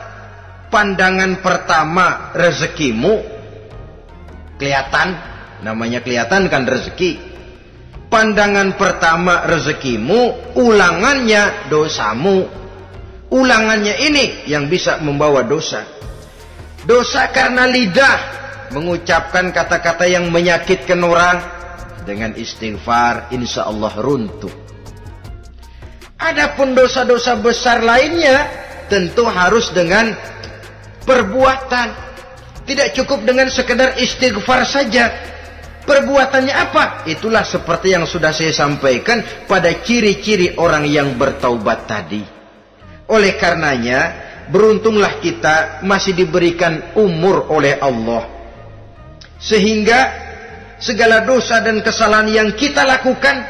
Pandangan pertama rezekimu, kelihatan, namanya kelihatan kan rezeki. Pandangan pertama rezekimu, ulangannya dosamu. Ulangannya ini yang bisa membawa dosa. Dosa karena lidah, mengucapkan kata-kata yang menyakitkan orang. Dengan istighfar, insya Allah runtuh. Adapun dosa-dosa besar lainnya, tentu harus dengan perbuatan. Tidak cukup dengan sekedar istighfar saja. Perbuatannya apa? Itulah seperti yang sudah saya sampaikan pada ciri-ciri orang yang bertaubat tadi. Oleh karenanya, beruntunglah kita masih diberikan umur oleh Allah. Sehingga segala dosa dan kesalahan yang kita lakukan,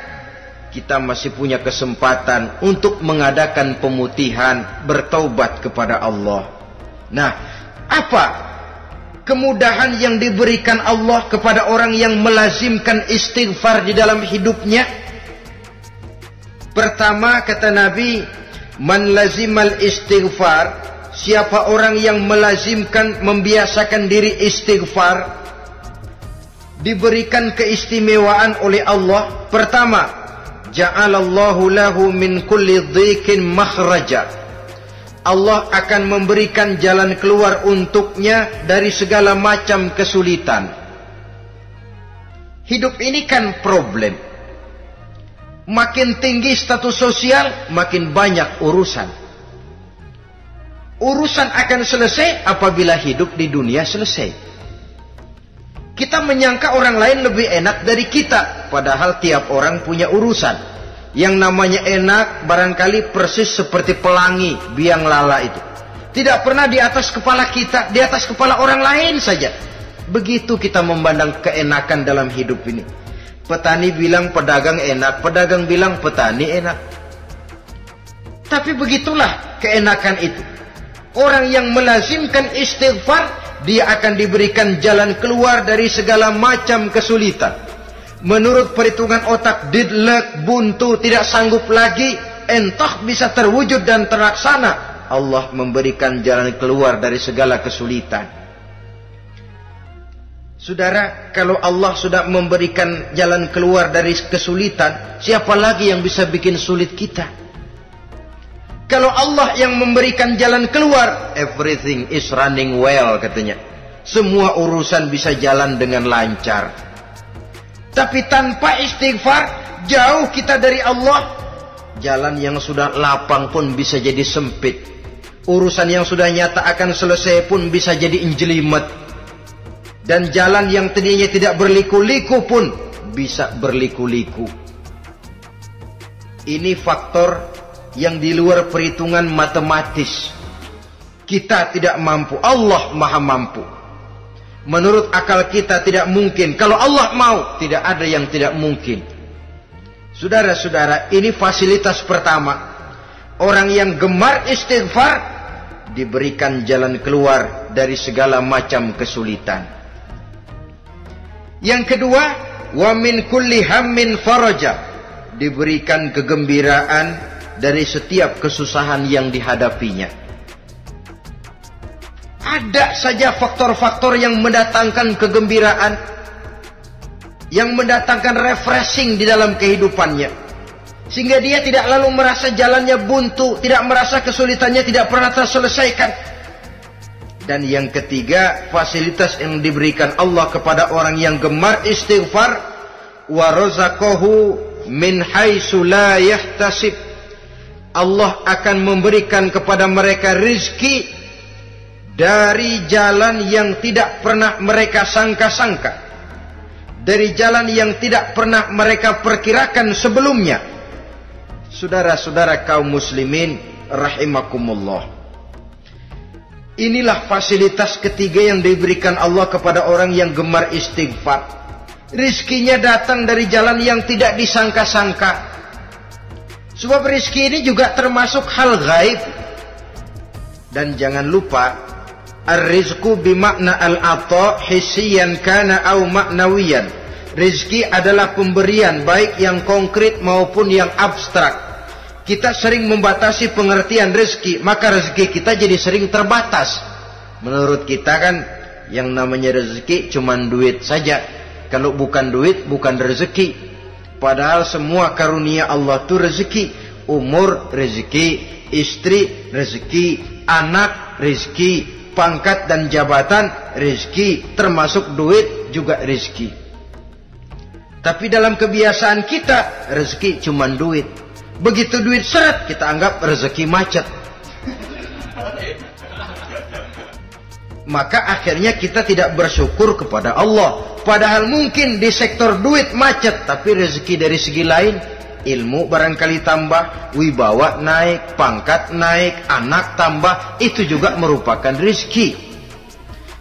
kita masih punya kesempatan untuk mengadakan pemutihan, bertaubat kepada Allah. Nah, apa kemudahan yang diberikan Allah kepada orang yang melazimkan istighfar di dalam hidupnya? Pertama, kata Nabi, man lazimal istighfar, siapa orang yang melazimkan, membiasakan diri istighfar, diberikan keistimewaan oleh Allah. Pertama, ja'alallahu lahu min kulli dhiqin makhraja. Allah akan memberikan jalan keluar untuknya dari segala macam kesulitan. Hidup ini kan problem. Makin tinggi status sosial, makin banyak urusan. Urusan akan selesai apabila hidup di dunia selesai. Kita menyangka orang lain lebih enak dari kita, padahal tiap orang punya urusan. Yang namanya enak barangkali persis seperti pelangi biang lala itu. Tidak pernah di atas kepala kita, di atas kepala orang lain saja. Begitu kita memandang keenakan dalam hidup ini. Petani bilang pedagang enak, pedagang bilang petani enak. Tapi begitulah keenakan itu. Orang yang melazimkan istighfar, dia akan diberikan jalan keluar dari segala macam kesulitan. Menurut perhitungan otak, didlek, buntu, tidak sanggup lagi, entah bisa terwujud dan terlaksana. Allah memberikan jalan keluar dari segala kesulitan. Saudara, kalau Allah sudah memberikan jalan keluar dari kesulitan, siapa lagi yang bisa bikin sulit kita? Kalau Allah yang memberikan jalan keluar, everything is running well katanya. Semua urusan bisa jalan dengan lancar. Tapi tanpa istighfar, jauh kita dari Allah. Jalan yang sudah lapang pun bisa jadi sempit. Urusan yang sudah nyata akan selesai pun bisa jadi injelimet. Dan jalan yang tadinya tidak berliku-liku pun bisa berliku-liku. Ini faktor yang di luar perhitungan matematis. Kita tidak mampu, Allah maha mampu. Menurut akal kita tidak mungkin. Kalau Allah mau, tidak ada yang tidak mungkin. Saudara-saudara, ini fasilitas pertama. Orang yang gemar istighfar diberikan jalan keluar dari segala macam kesulitan. Yang kedua, wa min kulli hammin faraja, diberikan kegembiraan dari setiap kesusahan yang dihadapinya. Ada saja faktor-faktor yang mendatangkan kegembiraan, yang mendatangkan refreshing di dalam kehidupannya, sehingga dia tidak lalu merasa jalannya buntu, tidak merasa kesulitannya tidak pernah terselesaikan. Dan yang ketiga, fasilitas yang diberikan Allah kepada orang yang gemar istighfar, wa razaqahu min haitsu la yahtasib. Allah akan memberikan kepada mereka rizki dari jalan yang tidak pernah mereka sangka-sangka, dari jalan yang tidak pernah mereka perkirakan sebelumnya. Saudara-saudara kaum muslimin rahimakumullah, inilah fasilitas ketiga yang diberikan Allah kepada orang yang gemar istighfar. Rizkinya datang dari jalan yang tidak disangka-sangka. Sebab rizki ini juga termasuk hal gaib. Dan jangan lupa, ar-rizku bimakna al-ata hissiyan kana au ma'nawiyan. Rizki adalah pemberian, baik yang konkret maupun yang abstrak. Kita sering membatasi pengertian rizki, maka rizki kita jadi sering terbatas. Menurut kita kan yang namanya rezeki cuman duit saja. Kalau bukan duit, bukan rezeki. Padahal semua karunia Allah itu rezeki. Umur, rezeki. Istri, rezeki. Anak, rezeki. Pangkat dan jabatan, rezeki. Termasuk duit juga rezeki. Tapi dalam kebiasaan kita, rezeki cuma duit. Begitu duit seret, kita anggap rezeki macet. Maka akhirnya kita tidak bersyukur kepada Allah. Padahal mungkin di sektor duit macet, tapi rezeki dari segi lain, ilmu barangkali tambah, wibawa naik, pangkat naik, anak tambah, itu juga merupakan rezeki.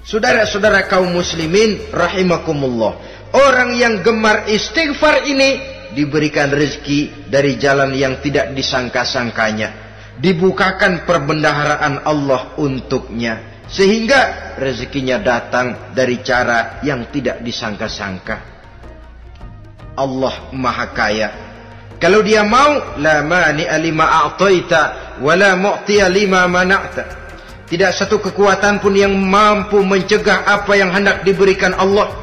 Saudara-saudara kaum muslimin rahimakumullah, orang yang gemar istighfar ini diberikan rezeki dari jalan yang tidak disangka-sangkanya. Dibukakan perbendaharaan Allah untuknya, sehingga rezekinya datang dari cara yang tidak disangka-sangka. Allah Maha Kaya. Kalau Dia mau, la mani'a lima a'taita wa la mu'tiya lima mana'ta. Tidak satu kekuatan pun yang mampu mencegah apa yang hendak diberikan Allah,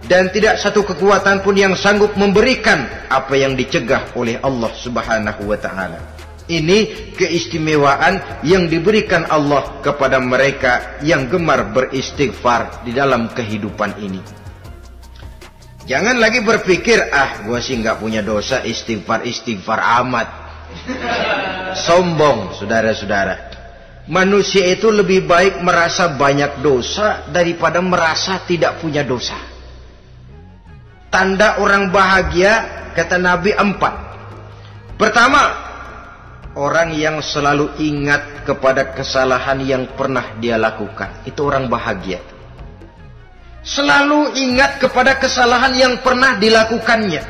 dan tidak satu kekuatan pun yang sanggup memberikan apa yang dicegah oleh Allah Subhanahu wa taala. Ini keistimewaan yang diberikan Allah kepada mereka yang gemar beristighfar di dalam kehidupan ini. Jangan lagi berpikir, gua sih nggak punya dosa, istighfar amat. Sombong, saudara-saudara. Manusia itu lebih baik merasa banyak dosa daripada merasa tidak punya dosa. Tanda orang bahagia, kata Nabi, 4. Pertama, orang yang selalu ingat kepada kesalahan yang pernah dia lakukan. Itu orang bahagia. Selalu ingat kepada kesalahan yang pernah dilakukannya,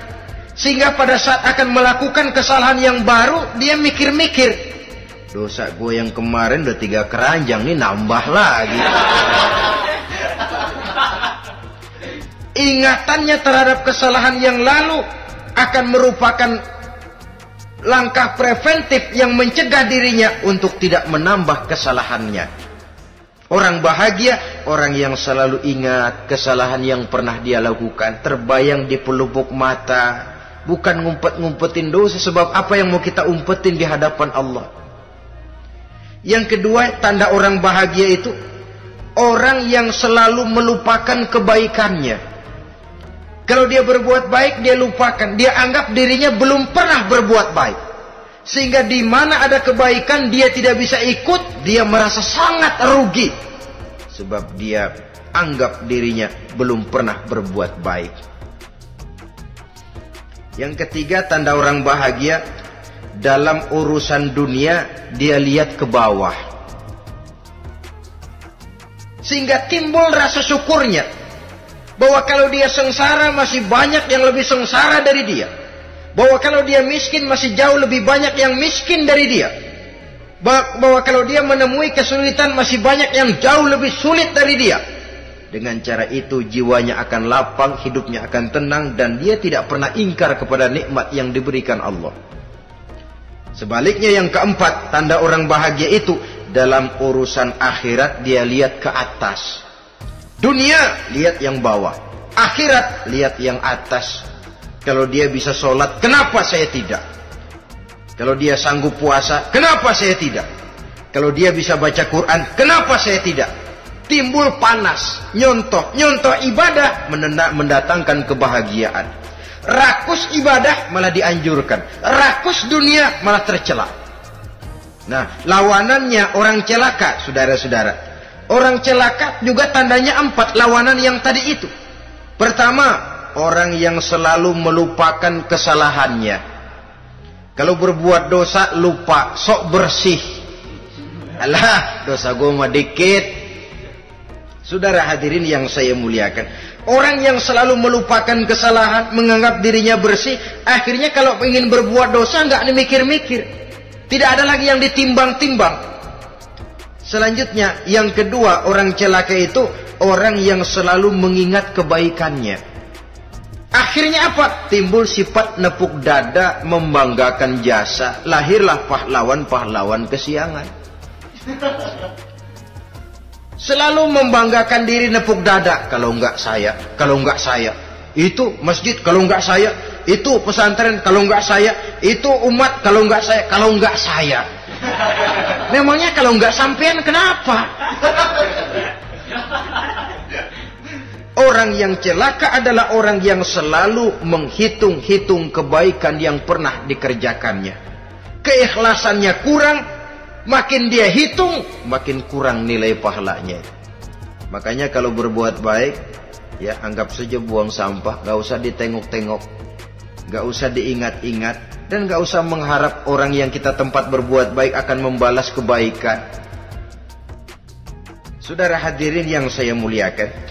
sehingga pada saat akan melakukan kesalahan yang baru, dia mikir-mikir, dosa gue yang kemarin udah 3 keranjang, nih nambah lagi. Ingatannya terhadap kesalahan yang lalu akan merupakan langkah preventif yang mencegah dirinya untuk tidak menambah kesalahannya. Orang bahagia, orang yang selalu ingat kesalahan yang pernah dia lakukan, terbayang di pelupuk mata, bukan ngumpet-ngumpetin dosa. Sebab apa yang mau kita umpetin di hadapan Allah? Yang kedua, tanda orang bahagia itu orang yang selalu melupakan kebaikannya. Kalau dia berbuat baik, dia lupakan. Dia anggap dirinya belum pernah berbuat baik. Sehingga di mana ada kebaikan, dia tidak bisa ikut. Dia merasa sangat rugi. Sebab dia anggap dirinya belum pernah berbuat baik. Yang ketiga, tanda orang bahagia, dalam urusan dunia, dia lihat ke bawah. Sehingga timbul rasa syukurnya. Bahwa kalau dia sengsara, masih banyak yang lebih sengsara dari dia. Bahwa kalau dia miskin, masih jauh lebih banyak yang miskin dari dia. Bahwa kalau dia menemui kesulitan, masih banyak yang jauh lebih sulit dari dia. Dengan cara itu, jiwanya akan lapang, hidupnya akan tenang, dan dia tidak pernah ingkar kepada nikmat yang diberikan Allah. Sebaliknya, yang keempat, tanda orang bahagia itu, dalam urusan akhirat, dia lihat ke atas. Dunia, lihat yang bawah. Akhirat, lihat yang atas. Kalau dia bisa sholat, kenapa saya tidak? Kalau dia sanggup puasa, kenapa saya tidak? Kalau dia bisa baca Quran, kenapa saya tidak? Timbul panas, nyontoh ibadah mendatangkan kebahagiaan. Rakus ibadah malah dianjurkan. Rakus dunia malah tercela. Nah, lawanannya orang celaka, saudara-saudara. Orang celaka juga tandanya 4 lawanan yang tadi itu. Pertama, orang yang selalu melupakan kesalahannya. Kalau berbuat dosa lupa, sok bersih. Alah, dosa gue mah dikit. Saudara hadirin yang saya muliakan, orang yang selalu melupakan kesalahan, menganggap dirinya bersih, akhirnya kalau ingin berbuat dosa nggak mikir-mikir. Tidak ada lagi yang ditimbang-timbang. Selanjutnya, yang kedua, orang celaka itu orang yang selalu mengingat kebaikannya. Akhirnya apa? Timbul sifat nepuk dada, membanggakan jasa. Lahirlah pahlawan-pahlawan kesiangan. Selalu membanggakan diri, nepuk dada. Kalau enggak saya, kalau enggak saya. Itu masjid, kalau enggak saya. Itu pesantren, kalau enggak saya. Itu umat, kalau enggak saya. Kalau enggak saya. Memangnya kalau enggak sampean kenapa? Orang yang celaka adalah orang yang selalu menghitung-hitung kebaikan yang pernah dikerjakannya. Keikhlasannya kurang, makin dia hitung, makin kurang nilai pahalanya. Makanya kalau berbuat baik, ya anggap saja buang sampah, gak usah ditengok-tengok, gak usah diingat-ingat, dan gak usah mengharap orang yang kita tempat berbuat baik akan membalas kebaikan. Saudara hadirin yang saya muliakan,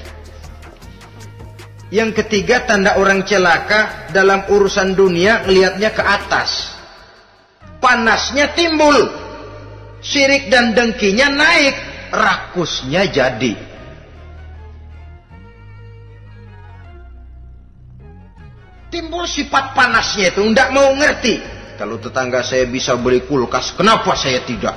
yang ketiga, tanda orang celaka dalam urusan dunia, ngelihatnya ke atas. Panasnya timbul, syirik dan dengkinya naik, rakusnya jadi. Timbul sifat panasnya itu, tidak mau ngerti. Kalau tetangga saya bisa beli kulkas, kenapa saya tidak?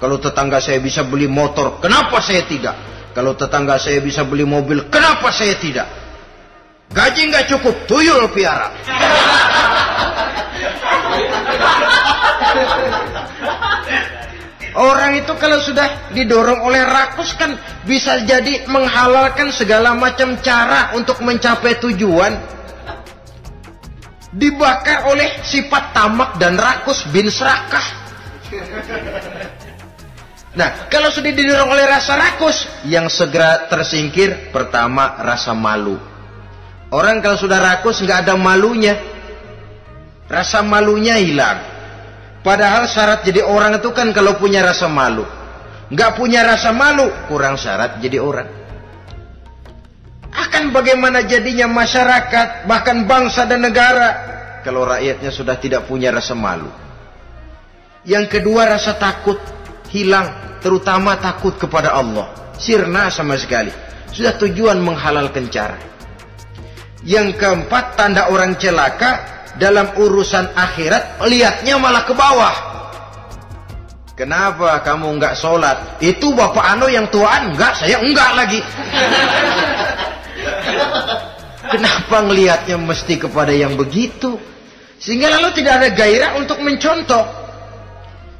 Kalau tetangga saya bisa beli motor, kenapa saya tidak? Kalau tetangga saya bisa beli mobil, kenapa saya tidak? Gaji nggak cukup, tuyul piara. Orang itu kalau sudah didorong oleh rakus kan bisa jadi menghalalkan segala macam cara untuk mencapai tujuan. Dibakar oleh sifat tamak dan rakus bin serakah. Nah, kalau sudah didorong oleh rasa rakus, yang segera tersingkir pertama rasa malu. Orang kalau sudah rakus nggak ada malunya, rasa malunya hilang. Padahal syarat jadi orang itu kan kalau punya rasa malu. Nggak punya rasa malu, kurang syarat jadi orang. Akan bagaimana jadinya masyarakat, bahkan bangsa dan negara, kalau rakyatnya sudah tidak punya rasa malu. Yang kedua, rasa takut hilang, terutama takut kepada Allah. Sirna sama sekali. Sudah tujuan menghalalkan cara. Yang keempat, tanda orang celaka dalam urusan akhirat, lihatnya malah ke bawah. Kenapa kamu enggak sholat? Itu bapak anu yang tuaan, enggak, saya enggak lagi. Kenapa ngelihatnya mesti kepada yang begitu? Sehingga lalu tidak ada gairah untuk mencontoh.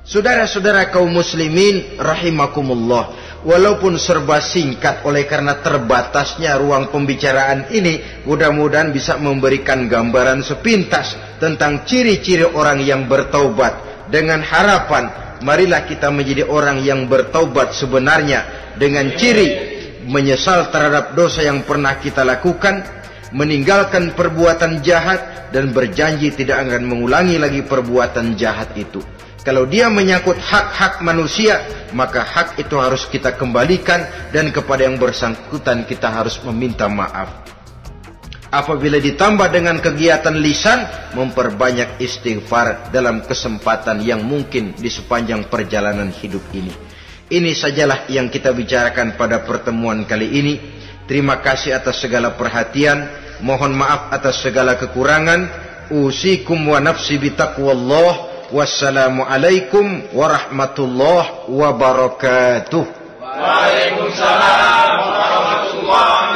Saudara-saudara kaum muslimin rahimakumullah, walaupun serba singkat oleh karena terbatasnya ruang pembicaraan ini, mudah-mudahan bisa memberikan gambaran sepintas tentang ciri-ciri orang yang bertaubat. Dengan harapan, marilah kita menjadi orang yang bertaubat sebenarnya, dengan ciri menyesal terhadap dosa yang pernah kita lakukan, meninggalkan perbuatan jahat, dan berjanji tidak akan mengulangi lagi perbuatan jahat itu. Kalau dia menyangkut hak-hak manusia, maka hak itu harus kita kembalikan, dan kepada yang bersangkutan kita harus meminta maaf. Apabila ditambah dengan kegiatan lisan, memperbanyak istighfar dalam kesempatan yang mungkin di sepanjang perjalanan hidup ini. Ini sajalah yang kita bicarakan pada pertemuan kali ini. Terima kasih atas segala perhatian. Mohon maaf atas segala kekurangan. Usikum wa nafsi bitaqwallah. Wassalamualaikum warahmatullahi wabarakatuh. Waalaikumsalam warahmatullahi